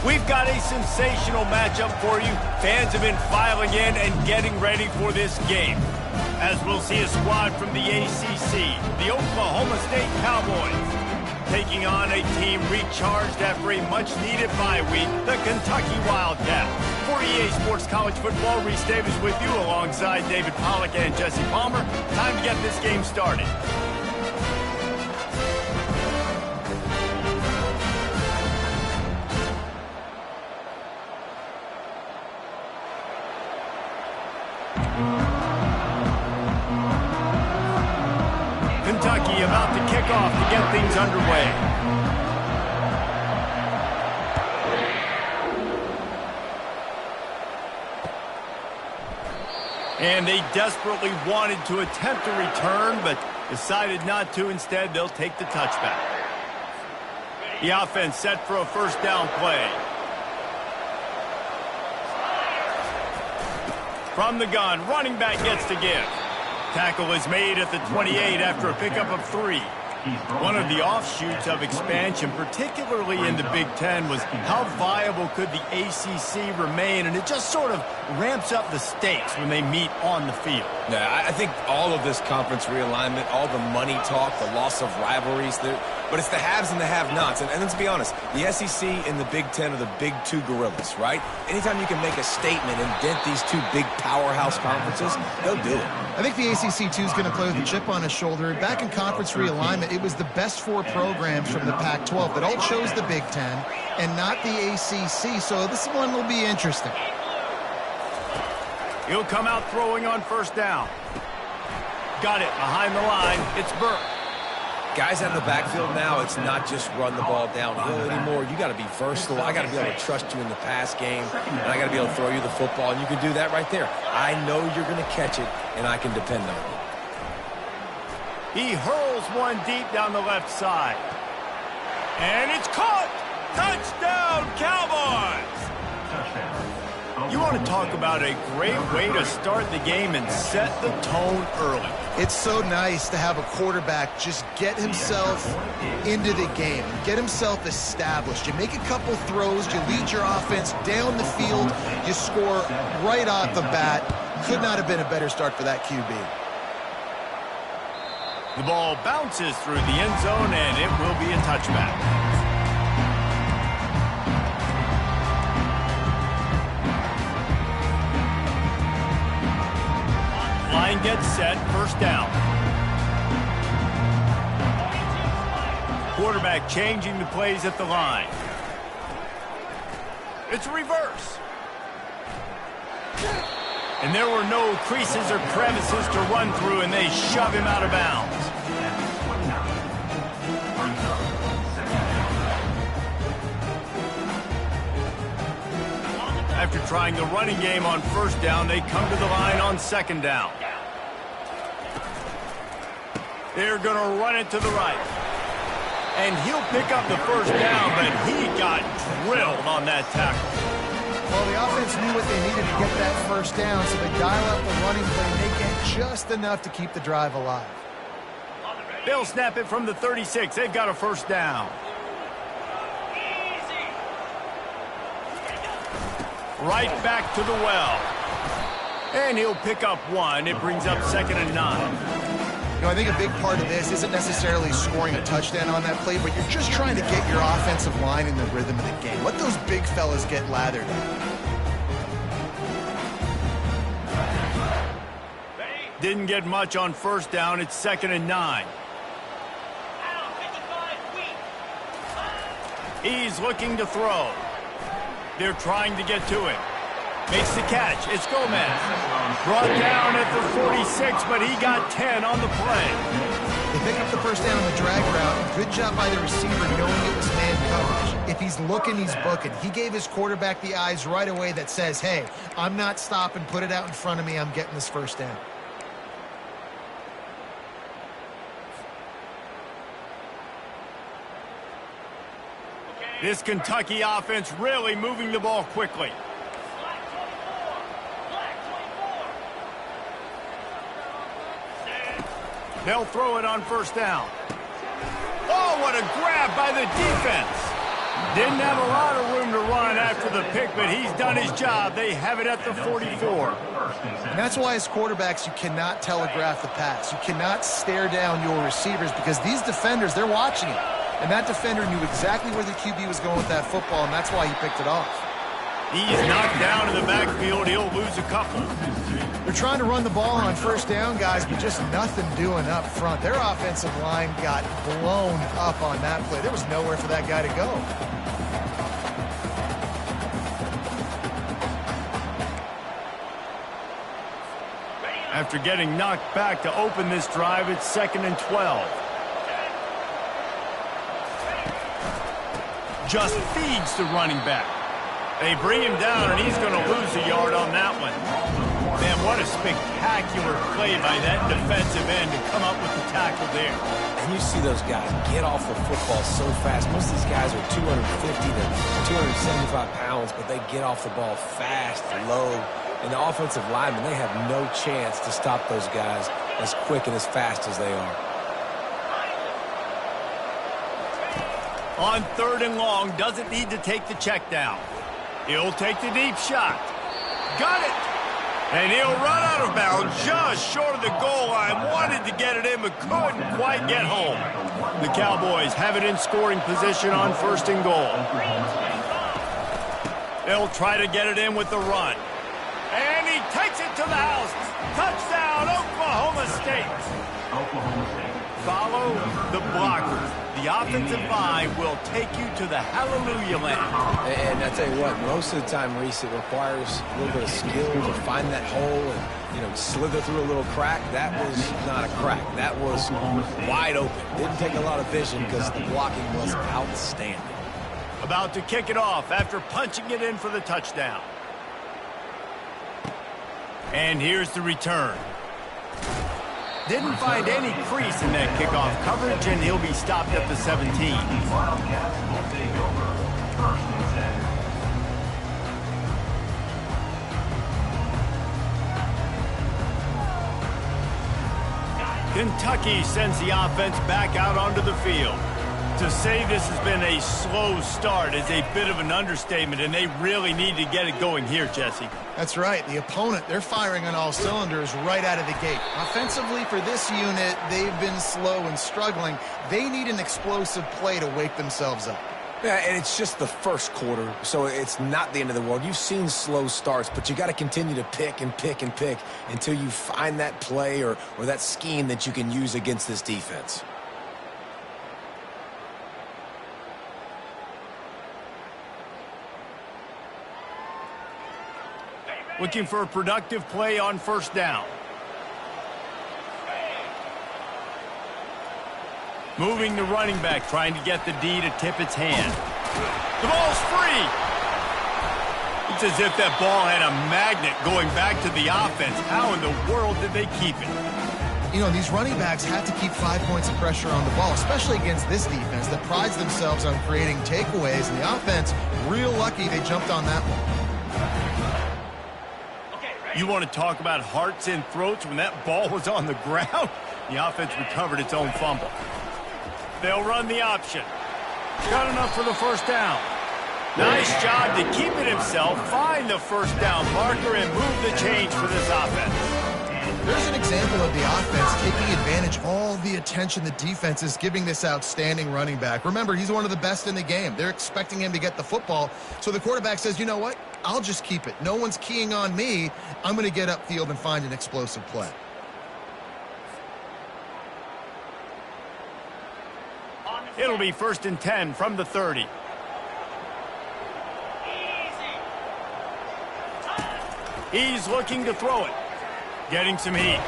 We've got a sensational matchup for you. Fans have been filing in and getting ready for this game, as we'll see a squad from the ACC, the Oklahoma State Cowboys, taking on a team recharged after a much-needed bye week, the Kentucky Wildcats. For EA Sports College Football, Reese Davis with you alongside David Pollack and Jesse Palmer. Time to get this game started. Kentucky about to kick off to get things underway. And they desperately wanted to attempt a return, but decided not to. Instead, they'll take the touchback. The offense set for a first down play. From the gun, running back gets to give. Tackle is made at the 28 after a pickup of 3. One of the offshoots of expansion, particularly in the Big Ten, was how viable could the ACC remain, and it just sort of ramps up the stakes when they meet on the field. Yeah, I think all of this conference realignment, all the money talk, the loss of rivalries, but it's the haves and the have-nots. And let's be honest, the SEC and the Big Ten are the big two gorillas, right? Anytime you can make a statement and dent these two big powerhouse conferences, they'll do it. I think the ACC, too, is going to play with a chip on his shoulder. Back in conference realignment, it was the best 4 programs from the Pac-12 that all chose the Big Ten and not the ACC, so this one will be interesting. He'll come out throwing on first down. Got it behind the line. It's Burke. Guys out of the backfield now, it's not just run the ball downhill anymore. You got to be versatile. I got to be able to trust you in the pass game, and I got to be able to throw you the football, and you can do that right there. I know you're going to catch it, and I can depend on it. He hurls one deep down the left side. And it's caught! Touchdown, Cowboys! You want to talk about a great way to start the game and set the tone early. It's so nice to have a quarterback just get himself into the game, get himself established. You make a couple throws, you lead your offense down the field, you score right off the bat. Could not have been a better start for that QB. The ball bounces through the end zone, and it will be a touchback. Line gets set, first down. Quarterback changing the plays at the line. It's a reverse. And there were no creases or crevices to run through, and they shove him out of bounds. After trying the running game on first down, they come to the line on second down. They're going to run it to the right. And he'll pick up the first down, but he got drilled on that tackle. Well, the offense knew what they needed to get that first down, so they dial up the running play. They get just enough to keep the drive alive. They'll snap it from the 36. They've got a first down. Right back to the well. And he'll pick up 1. It brings up 2nd and 9. You know, I think a big part of this isn't necessarily scoring a touchdown on that play, but you're just trying to get your offensive line in the rhythm of the game. Let those big fellas get lathered up. Didn't get much on first down. It's 2nd and 9. He's looking to throw. They're trying to get to him. Makes the catch. It's Gomez. Brought down at the 46, but he got 10 on the play. They pick up the first down on the drag route. Good job by the receiver knowing it was man coverage. If he's looking, he's booking. He gave his quarterback the eyes right away that says, hey, I'm not stopping. Put it out in front of me. I'm getting this first down. This Kentucky offense really moving the ball quickly. They'll throw it on first down. Oh, what a grab by the defense. Didn't have a lot of room to run after the pick, but he's done his job. They have it at the 44. And that's why as quarterbacks, you cannot telegraph the pass. You cannot stare down your receivers because these defenders, they're watching it. And that defender knew exactly where the QB was going with that football, and that's why he picked it off. He's knocked down in the backfield. He'll lose a couple. They're trying to run the ball on first down, guys, but just nothing doing up front. Their offensive line got blown up on that play. There was nowhere for that guy to go. After getting knocked back to open this drive, it's 2nd and 12. Just feeds the running back. They bring him down, and he's going to lose a yard on that one. Man, what a spectacular play by that defensive end to come up with the tackle there. And you see those guys get off the football so fast. Most of these guys are 250 to 275 pounds, but they get off the ball fast, low. And the offensive linemen, they have no chance to stop those guys as quick and as fast as they are. On 3rd and long, doesn't need to take the check down. He'll take the deep shot. Got it! And he'll run out of bounds just short of the goal line. Wanted to get it in, but couldn't quite get home. The Cowboys have it in scoring position on 1st and goal. They'll try to get it in with the run. And he takes it to the house. Touchdown, Oklahoma State. Follow the blockers. The offensive line will take you to the hallelujah land. And I tell you what, most of the time, Reese, it requires a little bit of skill to find that hole and, you know, slither through a little crack. That was not a crack. That was wide open. Didn't take a lot of vision because the blocking was outstanding. About to kick it off after punching it in for the touchdown. And here's the return. Didn't find any crease in that kickoff coverage, and he'll be stopped at the 17. Wildcats will take over 1st and 10. Kentucky sends the offense back out onto the field. To say this has been a slow start is a bit of an understatement, and they really need to get it going here, Jesse. That's right. The opponent, they're firing on all cylinders right out of the gate. Offensively, for this unit, they've been slow and struggling. They need an explosive play to wake themselves up. Yeah, and it's just the first quarter, so it's not the end of the world. You've seen slow starts, but you got to continue to pick and pick and pick until you find that play or that scheme that you can use against this defense. Looking for a productive play on 1st down. Moving the running back, trying to get the D to tip its hand. The ball's free. It's as if that ball had a magnet going back to the offense. How in the world did they keep it? You know, these running backs have to keep 5 points of pressure on the ball, especially against this defense that prides themselves on creating takeaways. And the offense, real lucky they jumped on that one. You want to talk about hearts and throats when that ball was on the ground? The offense recovered its own fumble. They'll run the option. Got enough for the 1st down. Nice job to keep it himself, find the 1st down marker, and move the change for this offense. There's an example of the offense taking advantage of all the attention the defense is giving this outstanding running back. Remember, he's one of the best in the game. They're expecting him to get the football. So the quarterback says, you know what? I'll just keep it. No one's keying on me. I'm going to get upfield and find an explosive play. It'll be 1st and 10 from the 30. He's looking to throw it. Getting some heat.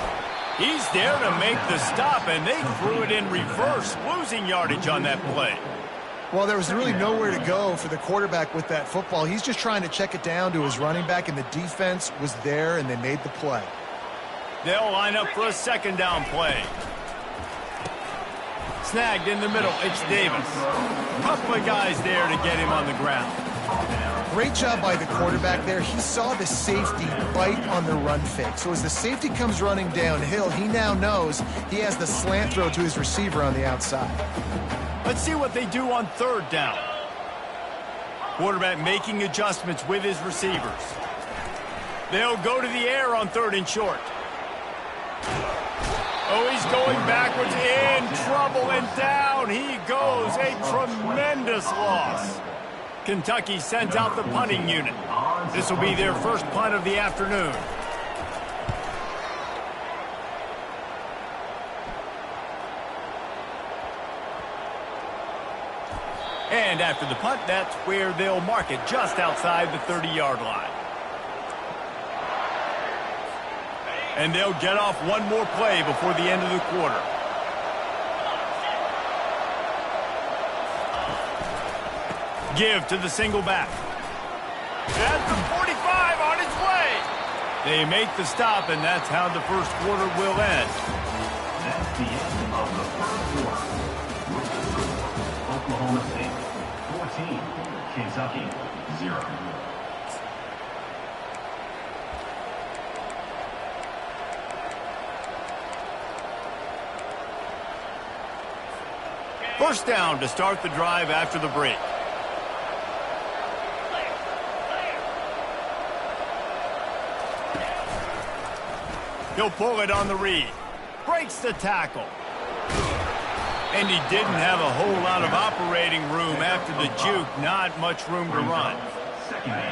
He's there to make the stop, and they threw it in reverse, losing yardage on that play. Well, there was really nowhere to go for the quarterback with that football. He's just trying to check it down to his running back, and the defense was there, and they made the play. They'll line up for a 2nd down play. Snagged in the middle, it's Davis. Couple of guys there to get him on the ground. Great job by the quarterback there. He saw the safety bite on the run fake. So as the safety comes running downhill, he now knows he has the slant throw to his receiver on the outside. Let's see what they do on third down. Quarterback making adjustments with his receivers. They'll go to the air on 3rd and short. Oh, he's going backwards, in trouble, and down he goes. A tremendous loss. Kentucky sends out the punting unit. This will be their first punt of the afternoon. And after the punt, that's where they'll mark it, just outside the 30-yard line. And they'll get off one more play before the end of the quarter. Give to the single back. That's the 45 on its way. They make the stop, and that's how the first quarter will end. That's the end of the first quarter. Oklahoma State 14, Kentucky 0. First down to start the drive after the break. He'll pull it on the read. Breaks the tackle. And he didn't have a whole lot of operating room after the juke. Not much room to run.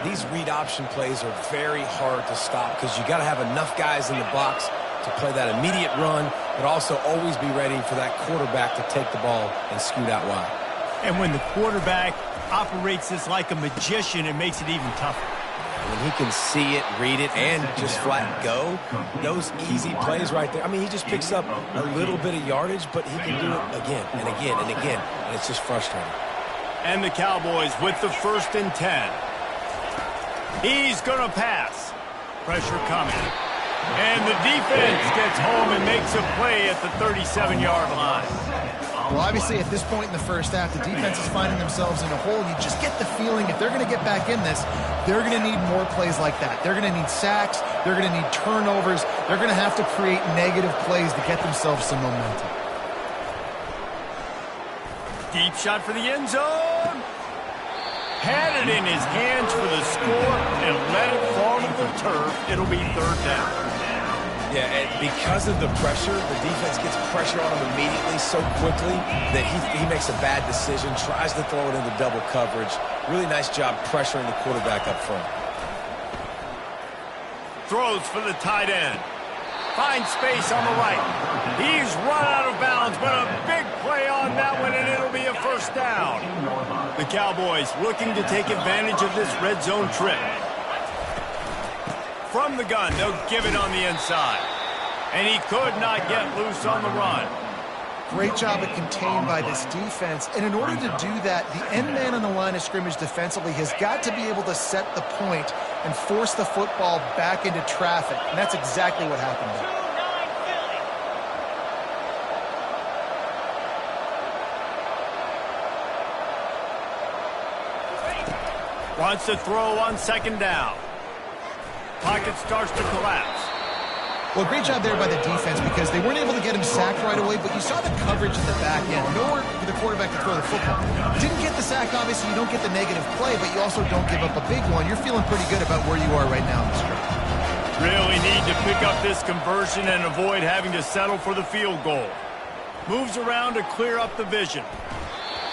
These read option plays are very hard to stop because you got to have enough guys in the box to play that immediate run, but also always be ready for that quarterback to take the ball and scoot out wide. And when the quarterback operates this like a magician, it makes it even tougher. When he can see it, read it, and just flat go, those easy plays right there. I mean, he just picks up a little bit of yardage, but he can do it again and again and again, and it's just frustrating. And the Cowboys with the 1st and 10. He's going to pass. Pressure coming. And the defense gets home and makes a play at the 37-yard line. Well, obviously, at this point in the first half, the defense is finding themselves in a hole. You just get the feeling if they're going to get back in this, they're going to need more plays like that. They're going to need sacks. They're going to need turnovers. They're going to have to create negative plays to get themselves some momentum. Deep shot for the end zone. Had it in his hands for the score and let it fall to the turf. It'll be 3rd down. Yeah, and because of the pressure, the defense gets pressure on him immediately so quickly that he makes a bad decision, tries to throw it into double coverage. Really nice job pressuring the quarterback up front. Throws for the tight end. Finds space on the right. He's run out of bounds, but a big play on that one, and it'll be a 1st down. The Cowboys looking to take advantage of this red zone trip. From the gun, they'll give it on the inside. And he could not get loose on the run. Great job at contained by this defense. And in order to do that, the end man on the line of scrimmage defensively has got to be able to set the point and force the football back into traffic. And that's exactly what happened there. Wants to throw on 2nd down. Pocket starts to collapse. Well, great job there by the defense because they weren't able to get him sacked right away, but you saw the coverage at the back end. Nowhere for the quarterback to throw the football. Didn't get the sack, obviously. You don't get the negative play, but you also don't give up a big one. You're feeling pretty good about where you are right now in this trip. Really need to pick up this conversion and avoid having to settle for the field goal. Moves around to clear up the vision.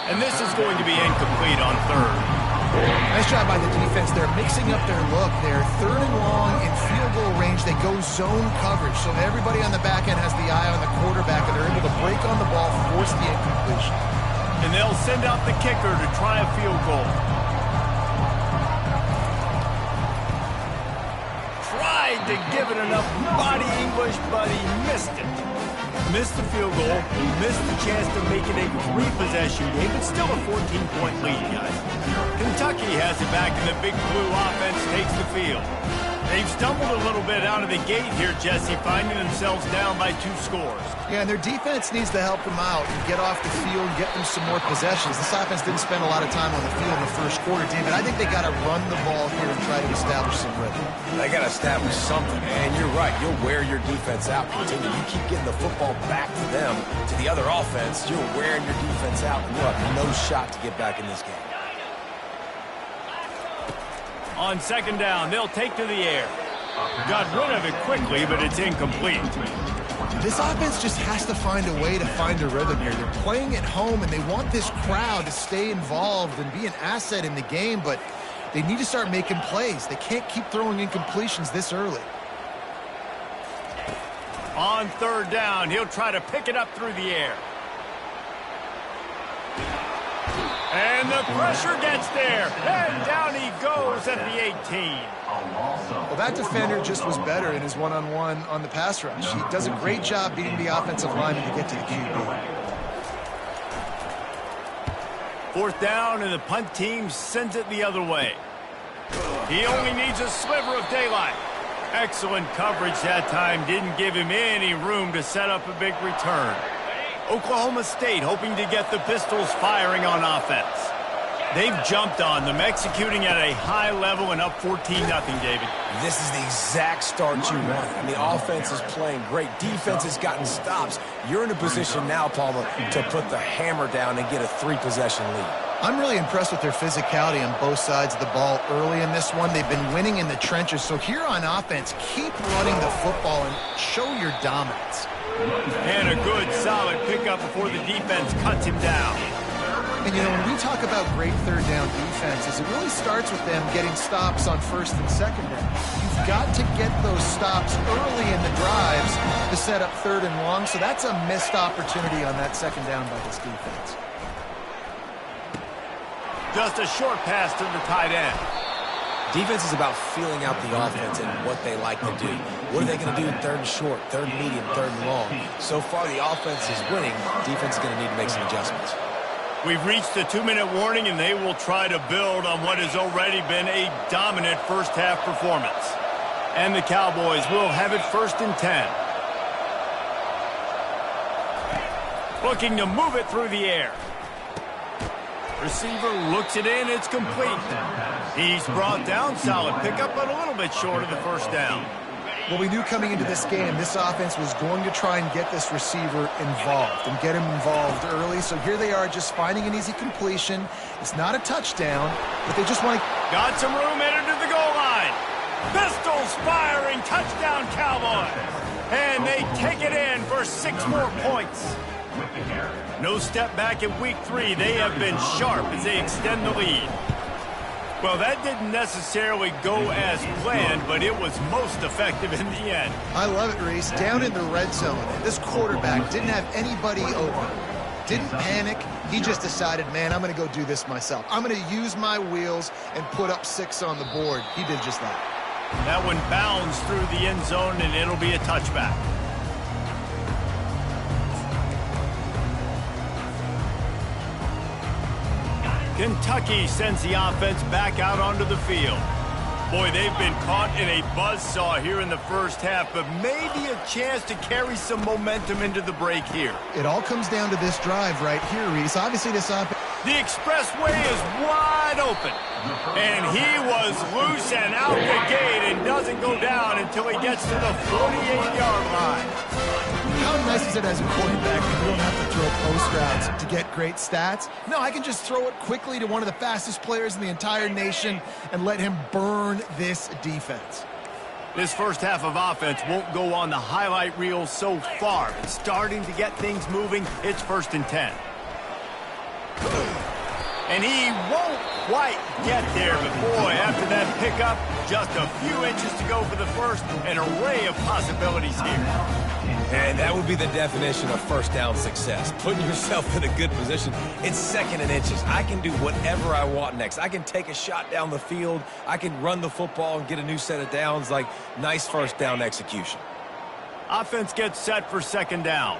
And this is going to be incomplete on 3rd. Nice job by the defense. They're mixing up their look. They're 3rd and long in field goal range. They go zone coverage. So everybody on the back end has the eye on the quarterback, and they're able to break on the ball, force the incompletion. And they'll send out the kicker to try a field goal. Tried to give it enough body English, but he missed it. Missed the field goal, missed the chance to make it a 3-possession game, but still a 14-point lead, guys. Kentucky has it back, and the Big Blue offense takes the field. They've stumbled a little bit out of the gate here, Jesse, finding themselves down by 2 scores. Yeah, and their defense needs to help them out and get off the field, get them some more possessions. This offense didn't spend a lot of time on the field in the first quarter, David. I think they got to run the ball here and try to establish some rhythm. They got to establish something, and you're right. You'll wear your defense out. Continue. You keep getting the football back to them, to the other offense. You're wearing your defense out, and you'll have no shot to get back in this game. On second down, they'll take to the air. Got rid of it quickly, but it's incomplete. This offense just has to find a way to find a rhythm here. They're playing at home, and they want this crowd to stay involved and be an asset in the game, but they need to start making plays. They can't keep throwing incompletions this early. On third down, he'll try to pick it up through the air. And the pressure gets there. And down he goes at the 18. Well, that defender just was better in his one-on-one on the pass rush. He does a great job beating the offensive lineman to get to the QB. Fourth down, and the punt team sends it the other way. He only needs a sliver of daylight. Excellent coverage that time. Didn't give him any room to set up a big return. Oklahoma State hoping to get the Pistols firing on offense. They've jumped on them, executing at a high level and up 14-0, David. This is the exact start you want. I mean, offense is playing great. Defense has gotten stops. You're in a position now, Palmer, to put the hammer down and get a 3-possession lead. I'm really impressed with their physicality on both sides of the ball early in this one. They've been winning in the trenches. So here on offense, keep running the football and show your dominance. And a good, solid pickup before the defense cuts him down. And, you know, when we talk about great third down defenses, it really starts with them getting stops on first and second down. You've got to get those stops early in the drives to set up third and long. So that's a missed opportunity on that second down by this defense. Just a short pass to the tight end. Defense is about feeling out the offense and what they like to do. What are they going to do in third and short, third and medium, third and long? So far, the offense is winning. Defense is going to need to make some adjustments. We've reached the 2-minute warning, and they will try to build on what has already been a dominant first-half performance. And the Cowboys will have it first and 10. Looking to move it through the air. Receiver looks it in. It's complete. He's brought down. Solid pickup, but a little bit short of the first down. Well, we knew coming into this game, this offense was going to try and get this receiver involved and get him involved early. So here they are just finding an easy completion. It's not a touchdown, but they just want to... Got some room, entered to the goal line. Pistols firing, touchdown Cowboys. And they take it in for 6 more points. No step back in week 3. They have been sharp as they extend the lead. Well, that didn't necessarily go as planned, but it was most effective in the end. I love it, Reese. Down in the red zone, this quarterback didn't have anybody open. Didn't panic. He just decided, man, I'm going to go do this myself. I'm going to use my wheels and put up 6 on the board. He did just that. That one bounds through the end zone, and it'll be a touchback. Kentucky sends the offense back out onto the field. Boy, they've been caught in a buzzsaw here in the first half, but maybe a chance to carry some momentum into the break here. It all comes down to this drive right here, Reese. Obviously, this offense... The expressway is wide open, and he was loose and out the gate and doesn't go down until he gets to the 48-yard line. How nice is it as a quarterback that you don't have to throw post routes to get great stats? No, I can just throw it quickly to one of the fastest players in the entire nation and let him burn this defense. This first half of offense won't go on the highlight reel so far. It's starting to get things moving. It's first and 10. And he won't quite get there, but boy, after that pickup, just a few inches to go for the first, an array of possibilities here. And that would be the definition of first down success. Putting yourself in a good position. It's second and inches. I can do whatever I want next. I can take a shot down the field. I can run the football and get a new set of downs. Like, nice first down execution. Offense gets set for second down.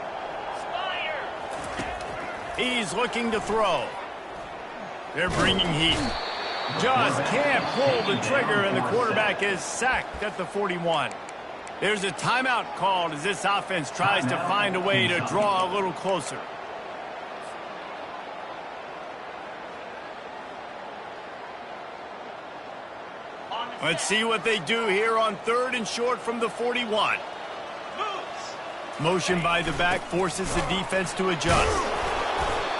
He's looking to throw. They're bringing heat. Just can't pull the trigger, and the quarterback is sacked at the 41. There's a timeout called as this offense tries to find a way to draw a little closer. Let's see what they do here on 3rd and short from the 41. Motion by the back forces the defense to adjust.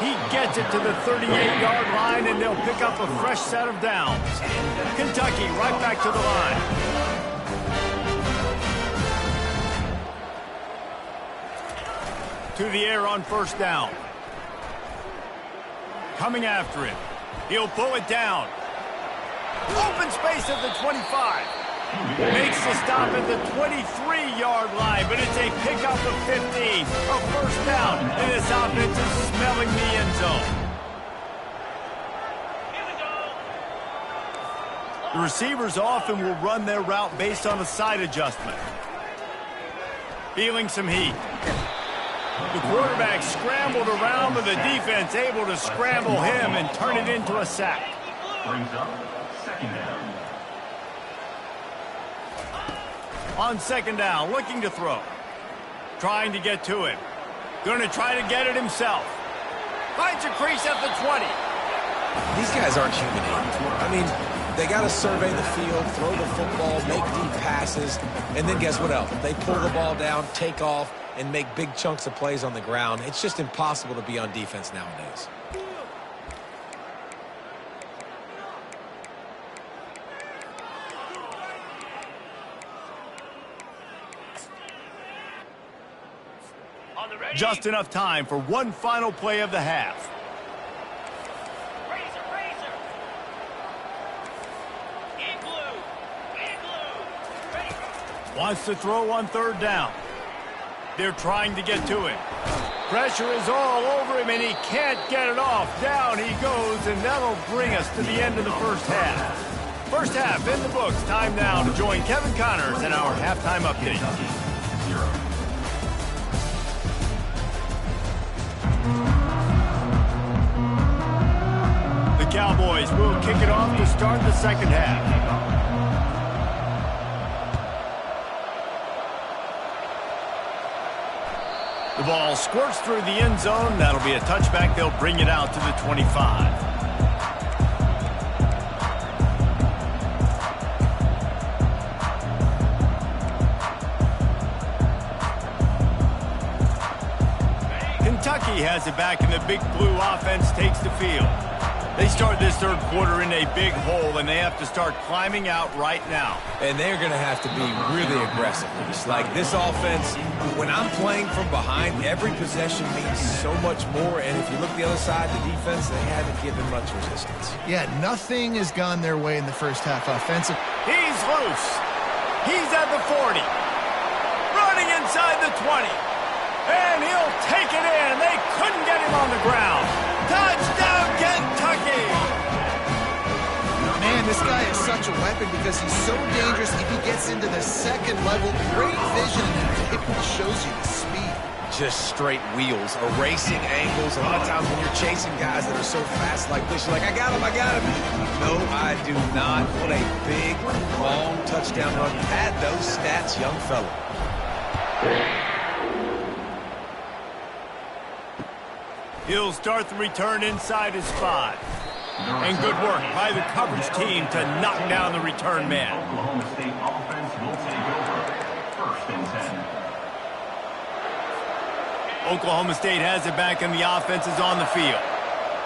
He gets it to the 38-yard line, and they'll pick up a fresh set of downs. Kentucky right back to the line. To the air on 1st down. Coming after him. He'll pull it down. Open space at the 25. Makes the stop at the 23-yard line, but it's a pickup of 15. A 1st down, and this offense is smelling the end zone. The receivers often will run their route based on a side adjustment. Feeling some heat. The quarterback scrambled around, but the defense able to scramble him and turn it into a sack. Brings up 2nd down. On 2nd down, looking to throw. Trying to get to him. Going to try to get it himself. Finds a crease at the 20. These guys aren't human. I mean, they got to survey the field, throw the football, make deep passes, and then guess what else? They pull the ball down, take off, and make big chunks of plays on the ground. It's just impossible to be on defense nowadays. Just enough time for one final play of the half. Wants to throw on 3rd down. They're trying to get to him. Pressure is all over him, and he can't get it off. Down he goes, and that'll bring us to the end of the 1st half. 1st half in the books. Time now to join Kevin Connors in our halftime update. The Cowboys will kick it off to start the 2nd half. The ball squirts through the end zone. That'll be a touchback. They'll bring it out to the 25. Kentucky has it back, and the Big Blue offense takes the field. They start this 3rd quarter in a big hole, and they have to start climbing out right now. And they're going to have to be really aggressive. It's like this offense, when I'm playing from behind, every possession means so much more. And if you look the other side, the defense, they haven't given much resistance. Yeah, nothing has gone their way in the 1st half offensive. He's loose. He's at the 40. Running inside the 20. And he'll take it in. They couldn't get him on the ground. Touchdown, Kentucky! Man, this guy is such a weapon because he's so dangerous if he gets into the 2nd level. Great vision, and it shows you the speed. Just straight wheels, erasing angles. A lot of times when you're chasing guys that are so fast like this, you're like, I got him. No, I do not. What a big, long touchdown run. Had those stats, young fella. He'll start the return inside his 5. And good work by the coverage team to knock down the return man. Oklahoma State offense will take over 1st and 10. Oklahoma State has it back, and the offense is on the field.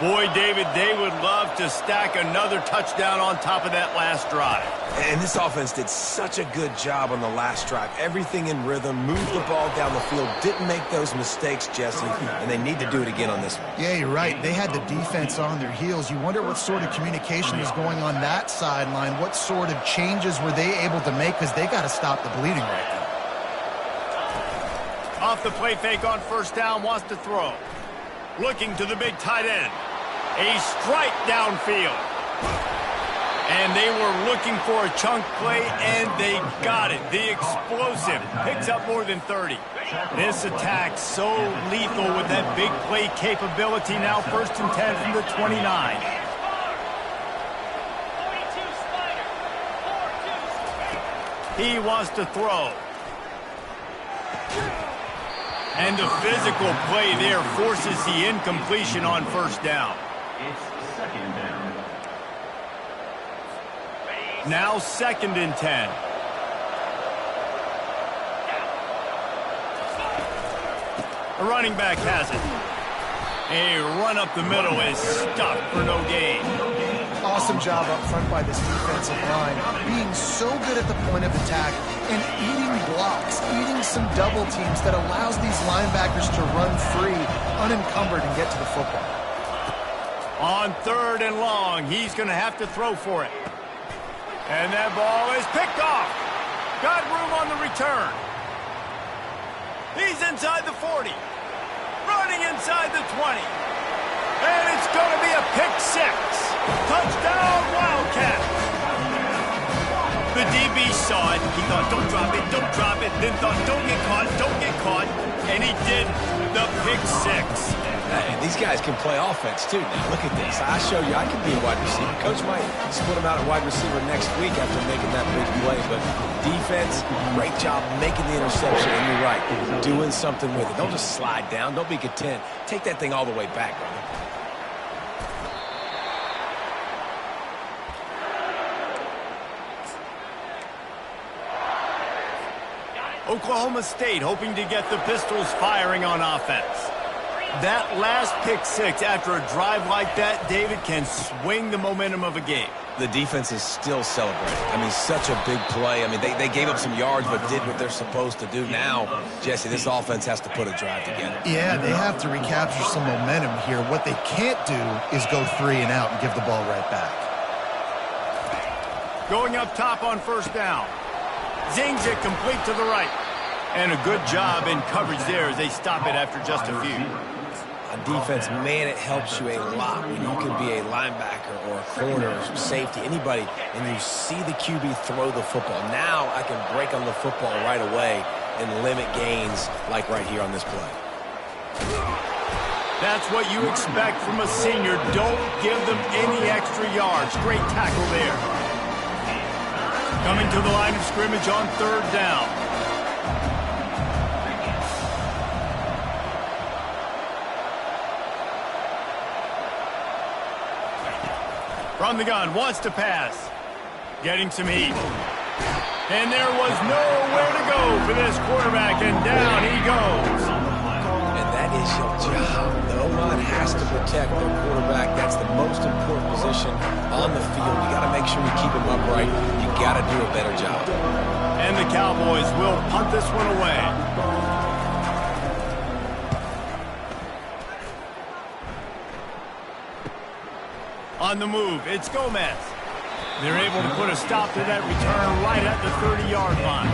Boy, David, they would love to stack another touchdown on top of that last drive. And this offense did such a good job on the last drive. Everything in rhythm, moved the ball down the field, didn't make those mistakes, Jesse, and they need to do it again on this one. Yeah, you're right. They had the defense on their heels. You wonder what sort of communication is going on that sideline. What sort of changes were they able to make, because they got to stop the bleeding right now. Off the play fake on 1st down, wants to throw. Looking to the big tight end. A strike downfield. And they were looking for a chunk play, and they got it. The explosive picks up more than 30. This attack so lethal with that big play capability. Now 1st and 10 from the 29. He wants to throw. And the physical play there forces the incompletion on first down. It's second down. Now 2nd and 10. A running back has it. A run up the middle is stuck for no gain. Awesome job up front by this defensive line, being so good at the point of attack and eating blocks, eating some double teams that allows these linebackers to run free, unencumbered, and get to the football. On 3rd and long, he's going to have to throw for it. And that ball is picked off. Got room on the return. He's inside the 40. Running inside the 20. And it's going to be a pick 6. Touchdown, Wildcats. The DB saw it. He thought, don't drop it, don't drop it. Then thought, don't get caught, don't get caught. And he did the pick 6. Hey, these guys can play offense, too. Now, look at this. I show you I can be a wide receiver. Coach might split him out at wide receiver next week after making that big play. But defense, great job making the interception. And you're right, doing something with it. Don't just slide down. Don't be content. Take that thing all the way back, brother. Oklahoma State hoping to get the Pistols firing on offense. That last pick 6 after a drive like that, David, can swing the momentum of a game. The defense is still celebrating. I mean, such a big play. I mean, they gave up some yards but did what they're supposed to do. Now, Jesse, this offense has to put a drive together. Yeah, they have to recapture some momentum here. What they can't do is go 3 and out and give the ball right back. Going up top on first down. Zings it complete to the right. And a good job in coverage there as they stop it after just a few. On defense, man, it helps you a lot when you can be a linebacker or a corner or safety, anybody, and you see the QB throw the football. Now I can break on the football right away and limit gains like right here on this play. That's what you expect from a senior. Don't give them any extra yards. Great tackle there. Coming to the line of scrimmage on 3rd down. From the gun, wants to pass. Getting some heat. And there was nowhere to go for this quarterback, and down he goes. And that is your job. The O-line has to protect their quarterback. That's the most important position on the field. You got to make sure you keep him upright. You got to do a better job. And the Cowboys will punt this one away. On the move, it's Gomez. They're able to put a stop to that return right at the 30-yard line.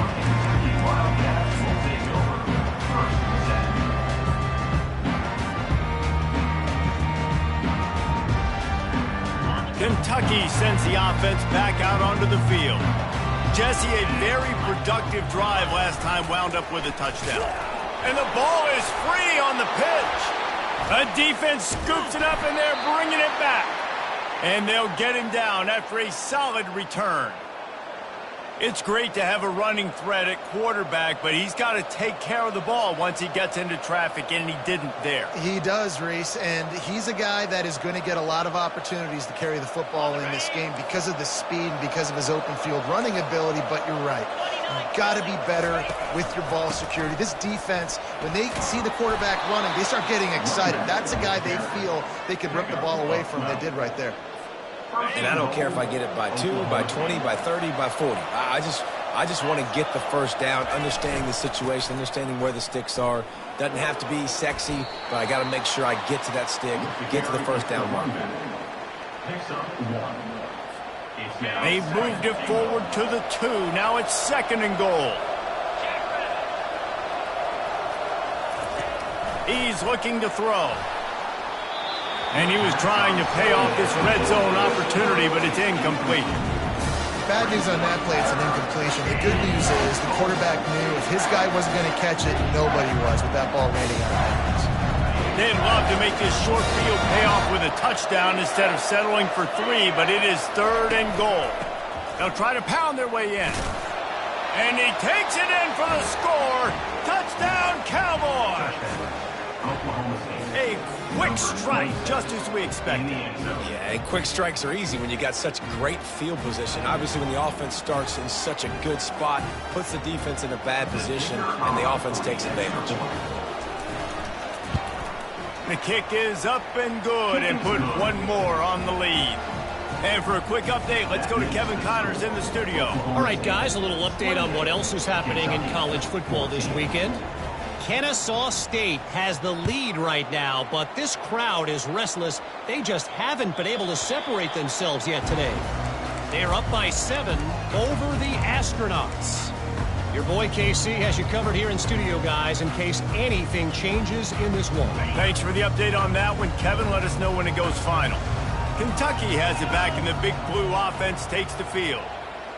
Kentucky sends the offense back out onto the field. Jesse, a very productive drive last time, wound up with a touchdown. And the ball is free on the pitch. A defense scoops it up, and they're bringing it back. And they'll get him down after a solid return. It's great to have a running threat at quarterback, but he's got to take care of the ball once he gets into traffic, and he didn't there. He does, Reese, and he's a guy that is going to get a lot of opportunities to carry the football in this game because of the speed and because of his open field running ability, but you're right. You've got to be better with your ball security. This defense, when they see the quarterback running, they start getting excited. That's a guy they feel they can rip the ball away from. They did right there. And I don't care if I get it by 2, by 20, by 30, by 40. I just want to get the first down, understanding the situation, understanding where the sticks are. Doesn't have to be sexy, but I got to make sure I get to that stick, get to the first down mark. They've moved it forward to the 2. Now it's 2nd and goal. He's looking to throw. And he was trying to pay off this red zone opportunity, but it's incomplete. Bad news on that play, it's an incompletion. The good news is the quarterback knew if his guy wasn't going to catch it, nobody was with that ball landing out of bounds. They'd love to make this short field pay off with a touchdown instead of settling for 3, but it is 3rd and goal. They'll try to pound their way in. And he takes it in for the score. Touchdown, Cowboys. A quick strike, just as we expected. Yeah, and quick strikes are easy when you got such great field position. Obviously, when the offense starts in such a good spot, puts the defense in a bad position, and the offense takes advantage. The kick is up and good, and put one more on the lead. And for a quick update, let's go to Kevin Connors in the studio. All right, guys, a little update on what else is happening in college football this weekend. Kennesaw State has the lead right now, but this crowd is restless. They just haven't been able to separate themselves yet today. They're up by 7 over the Astronauts. Your boy KC has you covered here in studio, guys, in case anything changes in this one. Thanks for the update on that one, Kevin. Let us know when it goes final. Kentucky has it back, and the Big Blue offense takes the field.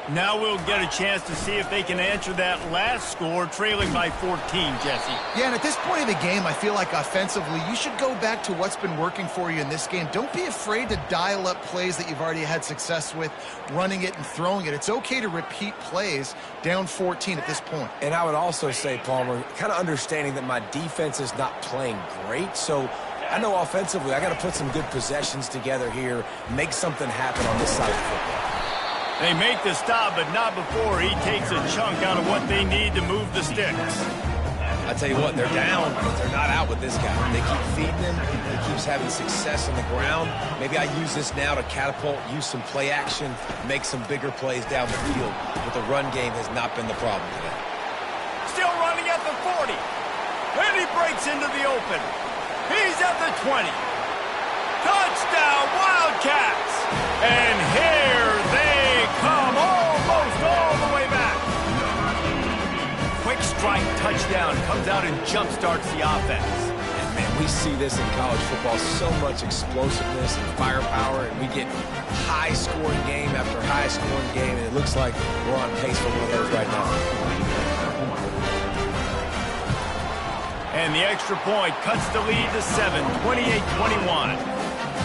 Now we'll get a chance to see if they can answer that last score, trailing by 14, Jesse. Yeah, and at this point of the game, I feel like offensively, you should go back to what's been working for you in this game. Don't be afraid to dial up plays that you've already had success with, running it and throwing it. It's okay to repeat plays down 14 at this point. And I would also say, Palmer, kind of understanding that my defense is not playing great, so I know offensively I got to put some good possessions together here, make something happen on this side of the football. They make the stop, but not before he takes a chunk out of what they need to move the sticks. I tell you what, they're down, but they're not out with this guy. They keep feeding him. He keeps having success on the ground. Maybe I use this now to catapult, use some play action, make some bigger plays down the field. But the run game has not been the problem today. Still running at the 40. And he breaks into the open. He's at the 20. Touchdown, Wildcats! And here they come, almost all the way back. Quick strike touchdown comes out and jumpstarts the offense. And man, we see this in college football, so much explosiveness and firepower, and we get high-scoring game after high-scoring game, and it looks like we're on pace for one of those right now. And the extra point cuts the lead to 7, 28-21.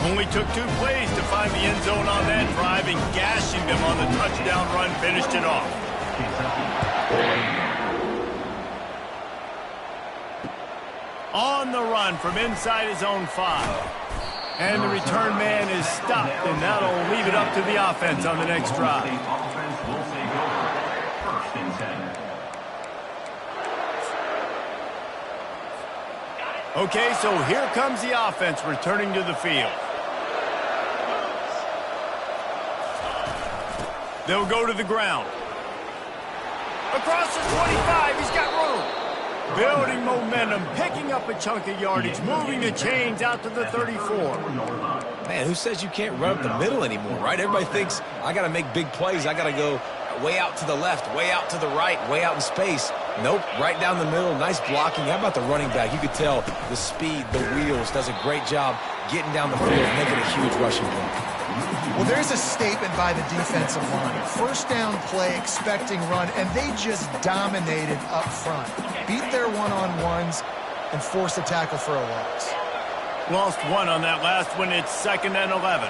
Only took 2 plays to find the end zone on that drive, and gashing them on the touchdown run finished it off. On the run from inside his own 5. And the return man is stopped, and that'll leave it up to the offense on the next drive. Okay, so here comes the offense returning to the field. They'll go to the ground. Across the 25, he's got room. Building momentum, picking up a chunk of yardage, moving the chains out to the 34. Man, who says you can't run up the middle anymore, right? Everybody thinks I got to make big plays. I got to go way out to the left, way out to the right, way out in space. Nope, right down the middle, nice blocking. How about the running back? You could tell the speed, the wheels, does a great job getting down the field, making a huge rushing play. Well, there's a statement by the defensive line. First down play, expecting run, and they just dominated up front. Beat their one-on-ones and forced a tackle for a loss. Lost 1 on that last one. It's 2nd and 11.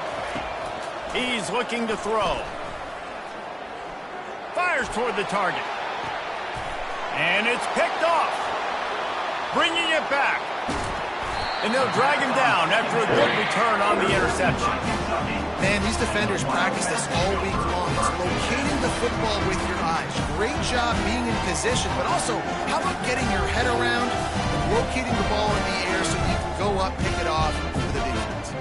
He's looking to throw. Fires toward the target. And it's picked off. Bringing it back. And they'll drag him down after a good return on the interception. Man, these defenders practice this all week long. It's locating the football with your eyes. Great job being in position, but also, how about getting your head around and locating the ball in the air so you can go up, pick it off for the defense.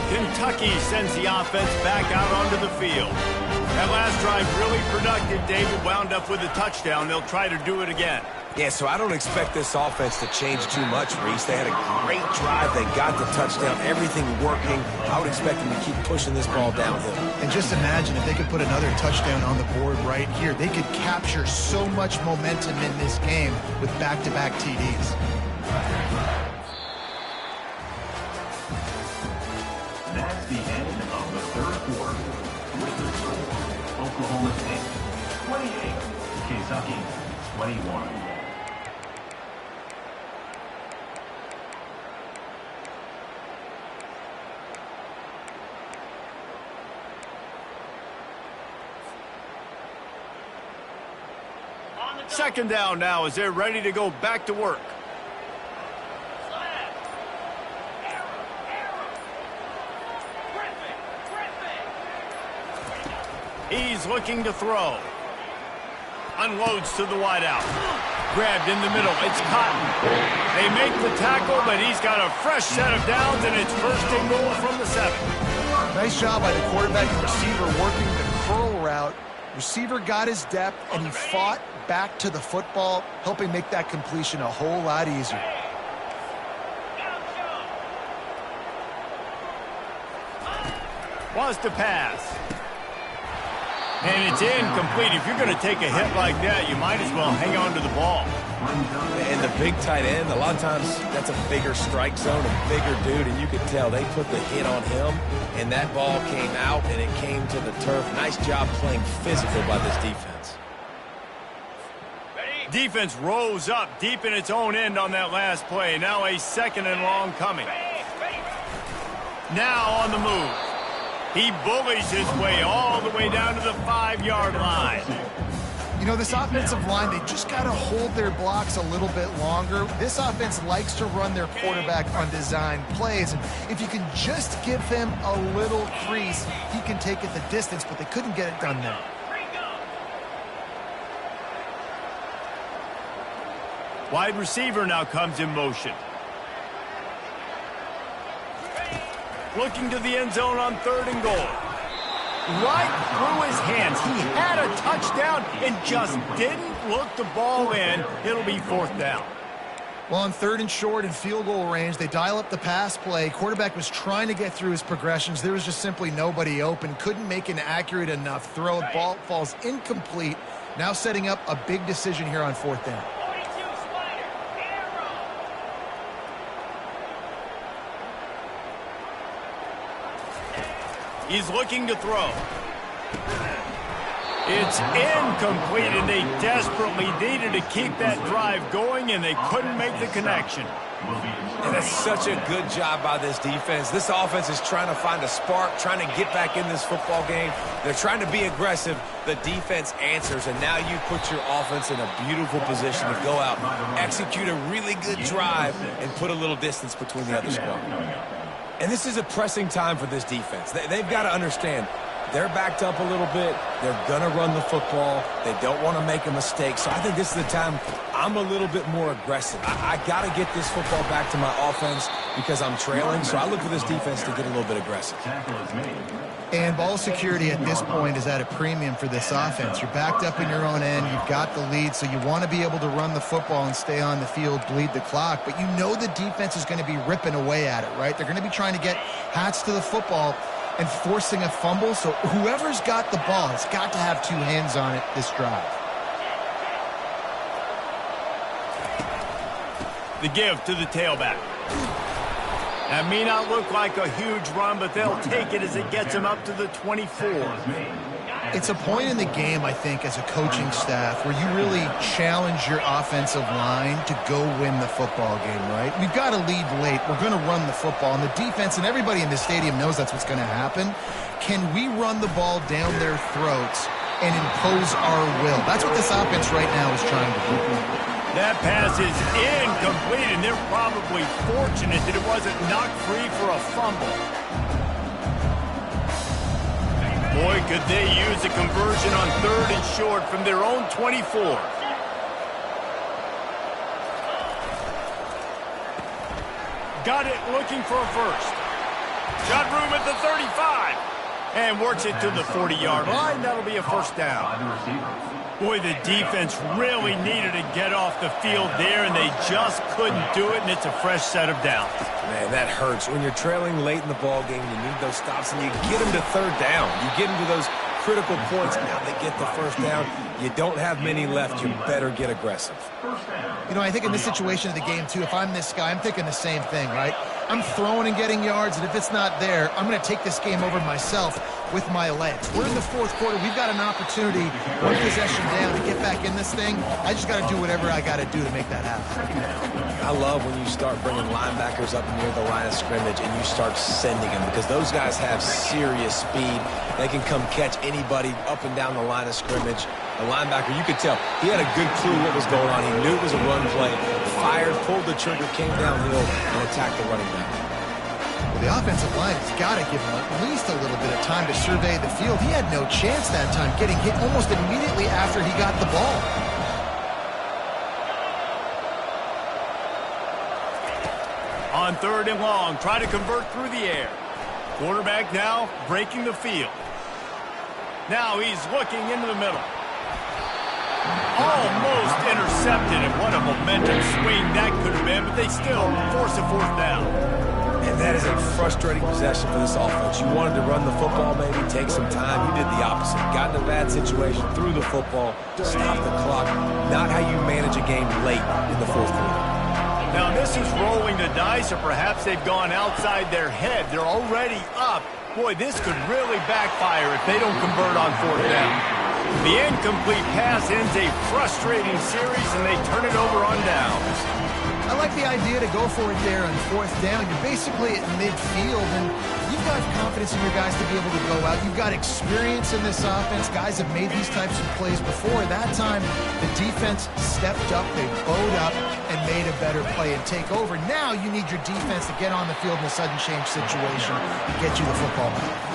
Kentucky sends the offense back out onto the field. That last drive really productive. David wound up with a touchdown. They'll try to do it again. Yeah, so I don't expect this offense to change too much, Reese. They had a great drive. They got the touchdown, everything working. I would expect them to keep pushing this ball downhill. And just imagine if they could put another touchdown on the board right here. They could capture so much momentum in this game with back-to-back TDs. That's the end of the third quarter. With the score, Oklahoma State 28, Kentucky 21. Second down now as they're ready to go back to work. He's looking to throw. Unloads to the wideout. Grabbed in the middle. It's Cotton. They make the tackle, but he's got a fresh set of downs, and it's first and goal from the 7. Nice job by the quarterback and receiver working the curl route. Receiver got his depth, and he fought back to the football, helping make that completion a whole lot easier. Wants to pass. And it's incomplete. If you're going to take a hit like that, you might as well hang on to the ball. And the big tight end, a lot of times that's a bigger strike zone, a bigger dude, and you could tell they put the hit on him, and that ball came out, and it came to the turf. Nice job playing physical by this defense. Defense rose up deep in its own end on that last play. Now a second and long coming. Now on the move. He bullies his way all the way down to the 5-yard line. You know, this offensive line, they just got to hold their blocks a little bit longer. This offense likes to run their quarterback on design plays. And if you can just give him a little crease, he can take it the distance, but they couldn't get it done there. Wide receiver now comes in motion. Looking to the end zone on 3rd and goal. Right through his hands. He had a touchdown and just didn't look the ball in. It'll be 4th down. Well, on 3rd and short and field goal range, they dial up the pass play. Quarterback was trying to get through his progressions. There was just simply nobody open. Couldn't make an accurate enough throw. The ball falls incomplete. Now setting up a big decision here on 4th down. He's looking to throw. It's incomplete, and they desperately needed to keep that drive going, and they couldn't make the connection. And that's such a good job by this defense. This offense is trying to find a spark, trying to get back in this football game. They're trying to be aggressive. The defense answers, and now you put your offense in a beautiful position to go out, execute a really good drive, and put a little distance between the other squad. And this is a pressing time for this defense. They've got to understand they're backed up a little bit. They're going to run the football. They don't want to make a mistake. So I think this is the time I'm a little bit more aggressive. I got to get this football back to my offense because I'm trailing. So I look for this defense to get a little bit aggressive. And ball security at this point is at a premium for this offense. You're backed up in your own end. You've got the lead, so you want to be able to run the football and stay on the field, bleed the clock. But you know the defense is going to be ripping away at it, right? They're going to be trying to get hats to the football and forcing a fumble. So whoever's got the ball has got to have 2 hands on it this drive. The give to the tailback. That may not look like a huge run, but they'll take it as it gets them up to the 24. It's a point in the game, I think, as a coaching staff where you really challenge your offensive line to go win the football game, right? We've got to lead late. We're going to run the football. And the defense and everybody in the stadium knows that's what's going to happen. Can we run the ball down their throats and impose our will? That's what this offense right now is trying to do. That pass is incomplete, and they're probably fortunate that it wasn't knocked free for a fumble. Boy, could they use a conversion on 3rd and short from their own 24. Got it looking for a first. Got room at the 35. And works it to the 40-yard line. That'll be a first down. Boy, the defense really needed to get off the field there, and they just couldn't do it, and it's a fresh set of downs. Man, that hurts. When you're trailing late in the ball game, you need those stops, and you get them to 3rd down. You get them to those critical points. Now they get the first down. You don't have many left. You better get aggressive. You know, I think in this situation of the game, too, if I'm this guy, I'm thinking the same thing, right? I'm throwing and getting yards, and if it's not there, I'm going to take this game over myself with my legs. We're in the 4th quarter. We've got an opportunity, 1 possession down, to get back in this thing. I just got to do whatever I got to do to make that happen. I love when you start bringing linebackers up near the line of scrimmage and you start sending them because those guys have serious speed. They can come catch anybody up and down the line of scrimmage. A The linebacker, you could tell, he had a good clue what was going on. He knew it was a run play, fired, pulled the trigger, came downhill, and attacked the running back. Well, the offensive line has got to give him at least a little bit of time to survey the field. He had no chance that time, getting hit almost immediately after he got the ball. On 3rd and long, try to convert through the air. Quarterback now breaking the field. Now he's looking into the middle. Almost intercepted, and what a momentum swing that could have been, but they still force a 4th down. And that is a frustrating possession for this offense. You wanted to run the football, maybe take some time. You did the opposite. Got in a bad situation, threw the football, stopped the clock. Not how you manage a game late in the 4th quarter. Now this is rolling the dice, or perhaps they've gone outside their head. They're already up. Boy, this could really backfire if they don't convert on 4th down. The incomplete pass ends a frustrating series, and they turn it over on downs. I like the idea to go for it there on 4th down. You're basically at midfield, and you've got confidence in your guys to be able to go out. You've got experience in this offense. Guys have made these types of plays before. That time, the defense stepped up, they bowed up, and made a better play and take over. Now you need your defense to get on the field in a sudden change situation and get you the football back.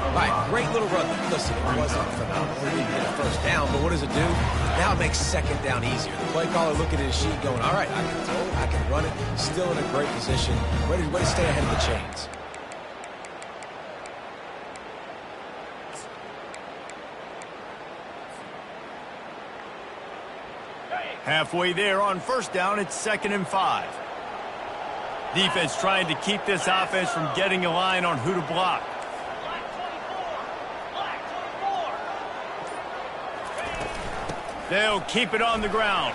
All right, great little run. Listen, it wasn't phenomenal. He didn't get a 1st down, but what does it do? Now it makes 2nd down easier. The play caller looking at his sheet going, all right, I can throw it, I can run it. Still in a great position, ready to stay ahead of the chains. Halfway there on 1st down, it's 2nd and 5. Defense trying to keep this offense from getting a line on who to block. They'll keep it on the ground.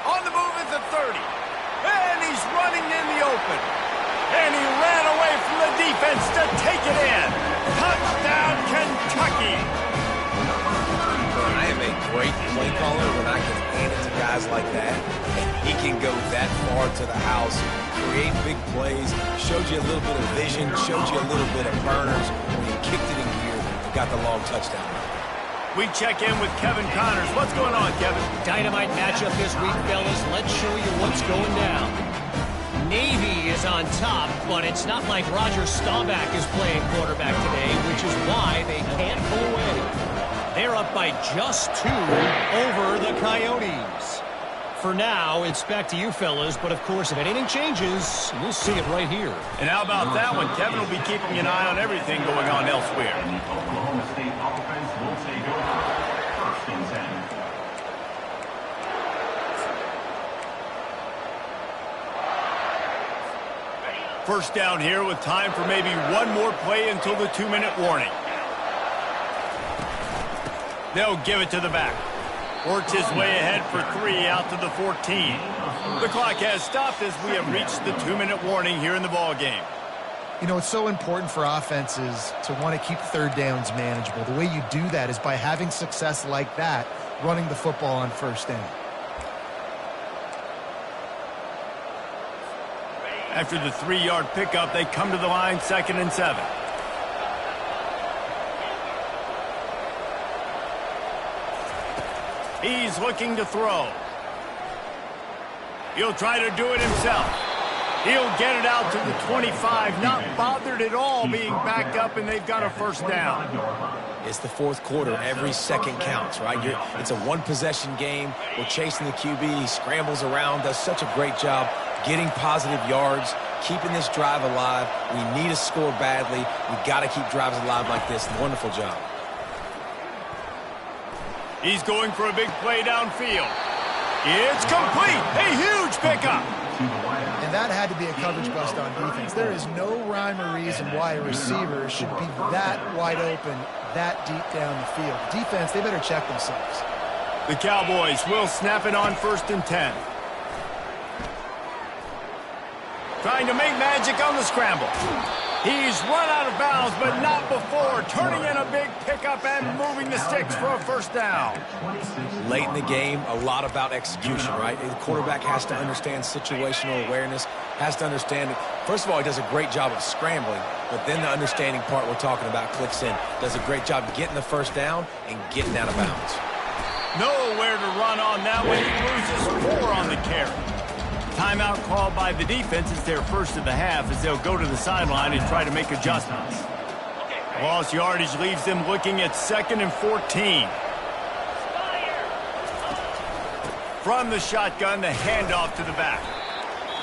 On the move is the 30. And he's running in the open. And he ran away from the defense to take it in. Touchdown, Kentucky. I am a great play caller when I can hand it to guys like that. And he can go that far to the house, create big plays, showed you a little bit of vision, showed you a little bit of burners. When he kicked it in gear and got the long touchdown. We check in with Kevin Connors. What's going on, Kevin? Dynamite matchup this week, fellas. Let's show you what's going down. Navy is on top, but it's not like Roger Staubach is playing quarterback today, which is why they can't pull away. They're up by just 2 over the Coyotes. For now, it's back to you, fellas, but of course, if anything changes, we'll see it right here. And how about that one? Kevin will be keeping an eye on everything going on elsewhere. And the Oklahoma State offense will take over. 1st and 10. First down here with time for maybe one more play until the 2-minute warning. They'll give it to the back. Works his way ahead for 3 out to the 14. The clock has stopped as we have reached the 2-minute warning here in the ball game. You know, it's so important for offenses to want to keep 3rd downs manageable. The way you do that is by having success like that, running the football on 1st down. After the 3-yard pickup, they come to the line 2nd and 7. He's looking to throw. He'll try to do it himself. He'll get it out to the 25, not bothered at all being backed up, and they've got a 1st down. It's the 4th quarter. Every second counts, right? It's a 1-possession game. We're chasing the QB. He scrambles around, does such a great job getting positive yards, keeping this drive alive. We need a score badly. We've got to keep drives alive like this. Wonderful job. He's going for a big play downfield. It's complete. A huge pickup. And that had to be a coverage bust on defense. There is no rhyme or reason why a receiver should be that wide open, that deep down the field. Defense, they better check themselves. The Cowboys will snap it on 1st and 10. Trying to make magic on the scramble. He's run out of bounds, but not before turning in a big pickup and moving the sticks for a first down. Late in the game, a lot about execution, right? The quarterback has to understand situational awareness, has to understand that, first of all, he does a great job of scrambling, but then the understanding part we're talking about clicks in. Does a great job getting the first down and getting out of bounds. Nowhere to run on that one. He loses 4 on the carry. Timeout called by the defense is their first of the half as they'll go to the sideline and try to make adjustments. Lost yardage leaves them looking at 2nd and 14. From the shotgun, the handoff to the back.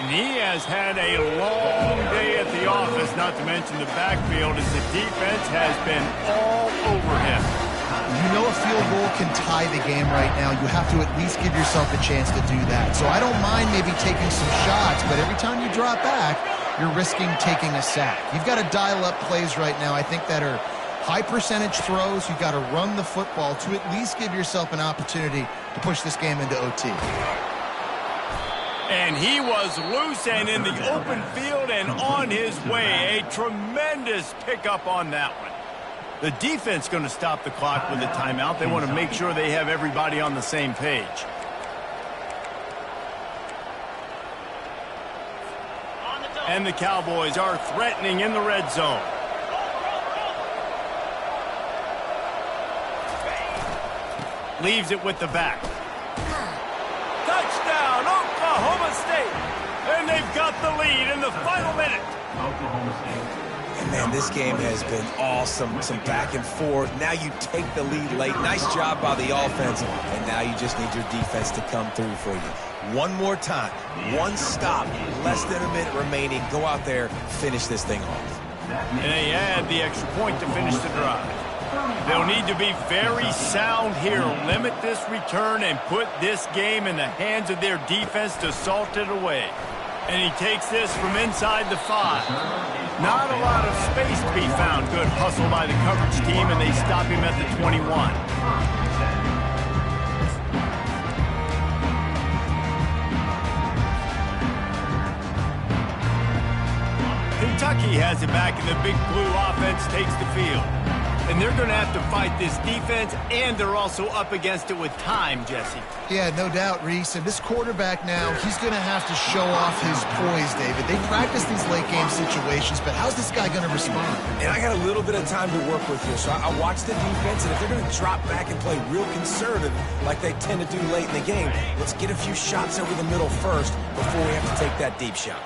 And he has had a long day at the office, not to mention the backfield, as the defense has been all over him. You know a field goal can tie the game right now. You have to at least give yourself a chance to do that. So I don't mind maybe taking some shots, but every time you drop back, you're risking taking a sack. You've got to dial up plays right now, I think, that are high percentage throws. You've got to run the football to at least give yourself an opportunity to push this game into OT. And he was loose and in the open field and on his way. A tremendous pickup on that one. The defense going to stop the clock with a timeout. They want to make sure they have everybody on the same page. And the Cowboys are threatening in the red zone. Leaves it with the back. Touchdown, Oklahoma State. And they've got the lead in the final minute. Oklahoma State. And man, this game has been awesome. Some back and forth. Now you take the lead late. Nice job by the offense. And now you just need your defense to come through for you. One more time. One stop. Less than a minute remaining. Go out there. Finish this thing off. And they add the extra point to finish the drive. They'll need to be very sound here. Limit this return and put this game in the hands of their defense to salt it away. And he takes this from inside the 5. Not a lot of space to be found. Good hustle by the coverage team, and they stop him at the 21. Kentucky has it back, and the Big Blue offense takes the field. And they're going to have to fight this defense, and they're also up against it with time, Jesse. Yeah, no doubt, Reese. And this quarterback now, he's going to have to show off his poise, David. They practice these late-game situations, but how's this guy going to respond? And I got a little bit of time to work with here, so I watch the defense, and if they're going to drop back and play real conservative like they tend to do late in the game, let's get a few shots over the middle first before we have to take that deep shot.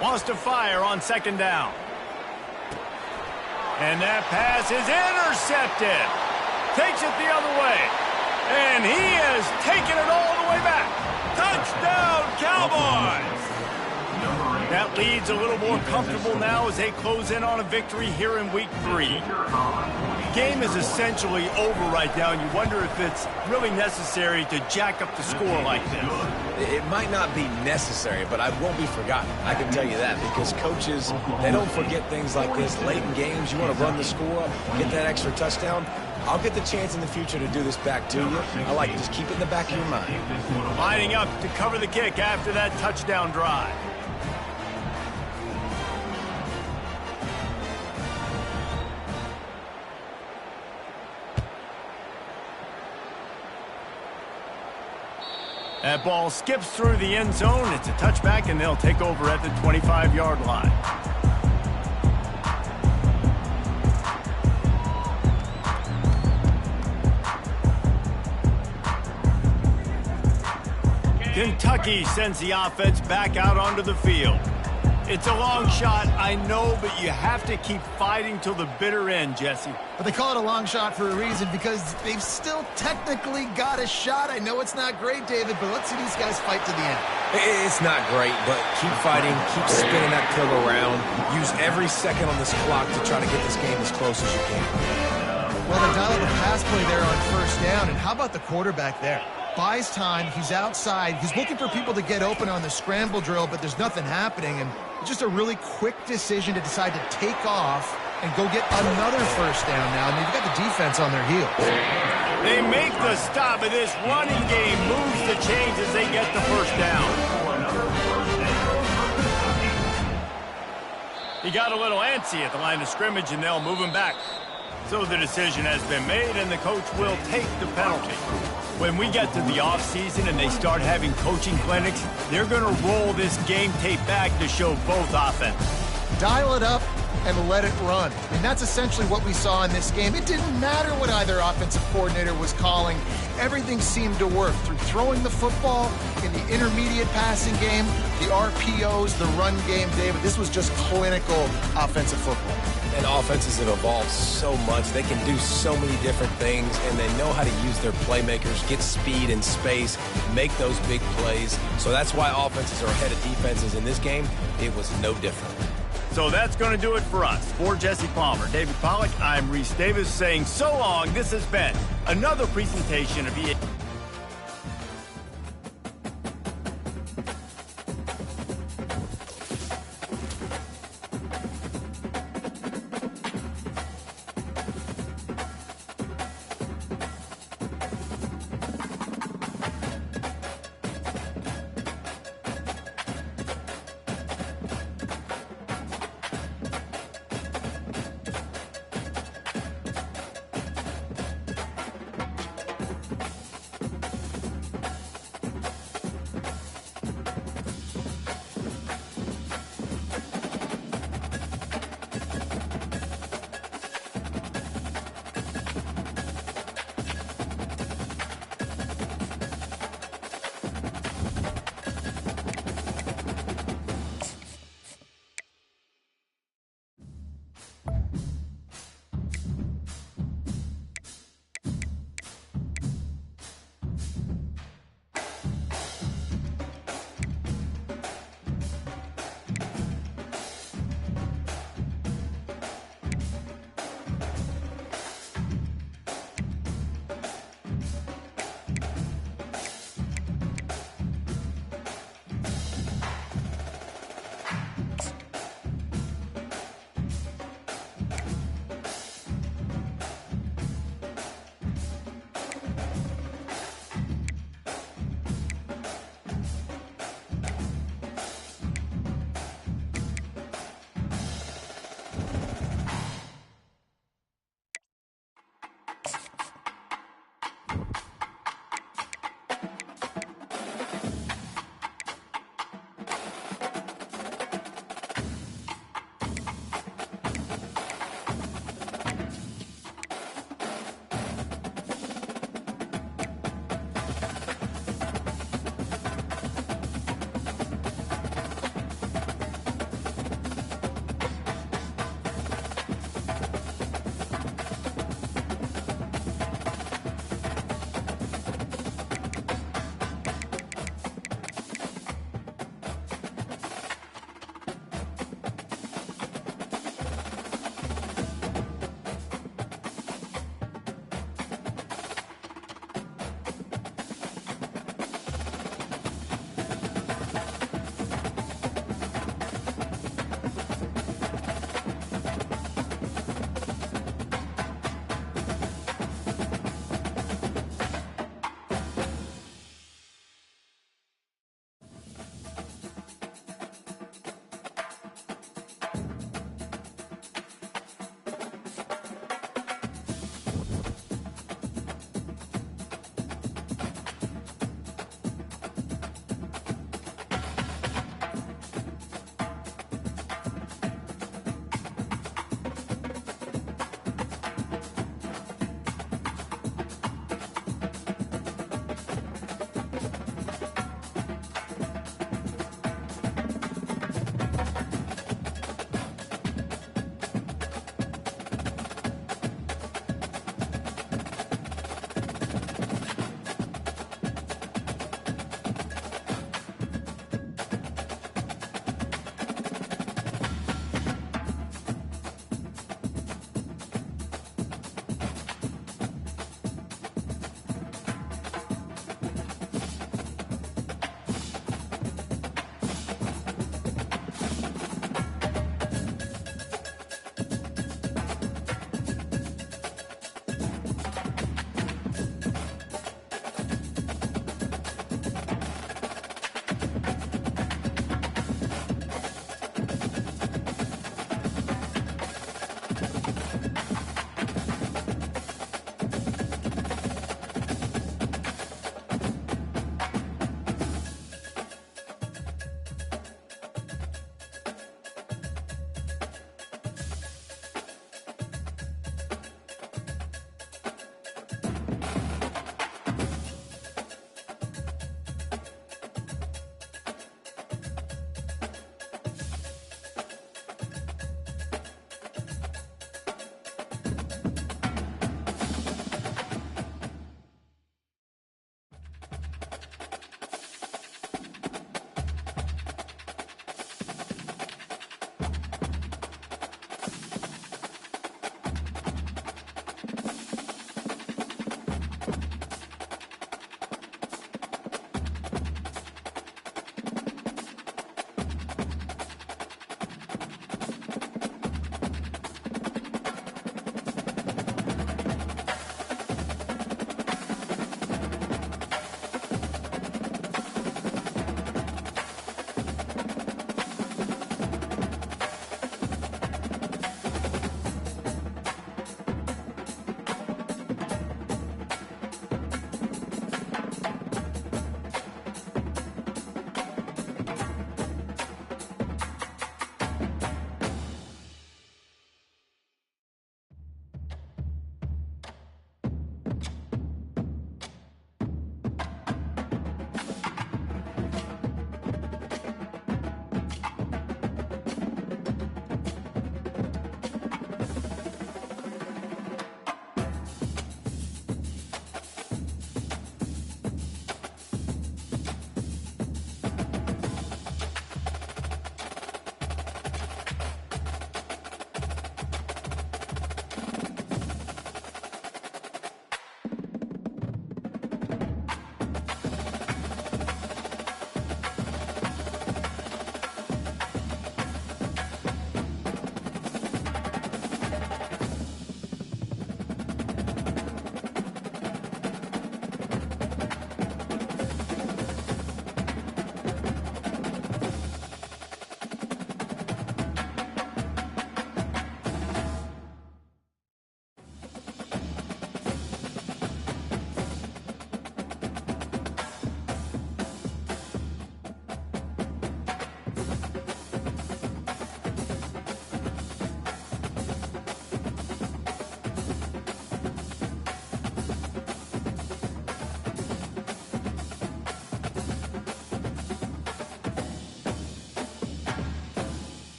Wants to fire on 2nd down. And that pass is intercepted. Takes it the other way. And he has taken it all the way back. Touchdown, Cowboys! That lead's a little more comfortable now as they close in on a victory here in Week 3. The game is essentially over right now, and you wonder if it's really necessary to jack up the score like this. It might not be necessary, but I won't be forgotten. I can tell you that, because coaches, they don't forget things like this. Late in games, you want to run the score up, get that extra touchdown. I'll get the chance in the future to do this back to you. I like to just keep it in the back of your mind. Lining up to cover the kick after that touchdown drive. That ball skips through the end zone. It's a touchback, and they'll take over at the 25-yard line. Kentucky sends the offense back out onto the field. It's a long shot, I know, but you have to keep fighting till the bitter end, Jesse. But they call it a long shot for a reason, because they've still technically got a shot. I know it's not great, David, but let's see these guys fight to the end. It's not great, but keep fighting, keep spinning that pill around. Use every second on this clock to try to get this game as close as you can. Well, they dial up a pass play there on 1st down, and how about the quarterback there? Buys time, he's outside, he's looking for people to get open on the scramble drill, but there's nothing happening, and just a really quick decision to decide to take off and go get another 1st down now, and they've got the defense on their heels. They make the stop, and this running game moves the chains as they get the first down. He got a little antsy at the line of scrimmage, and they'll move him back. So the decision has been made, and the coach will take the penalty. When we get to the offseason and they start having coaching clinics, they're going to roll this game tape back to show both offenses. Dial it up and let it run. And that's essentially what we saw in this game. It didn't matter what either offensive coordinator was calling. Everything seemed to work through throwing the football, in the intermediate passing game, the RPOs, the run game, David. This was just clinical offensive football. And offenses have evolved so much. They can do so many different things, and they know how to use their playmakers, get speed and space, make those big plays. So that's why offenses are ahead of defenses in this game. It was no different. So that's going to do it for us. For Jesse Palmer, David Pollack, I'm Reese Davis saying so long. This has been another presentation of EA.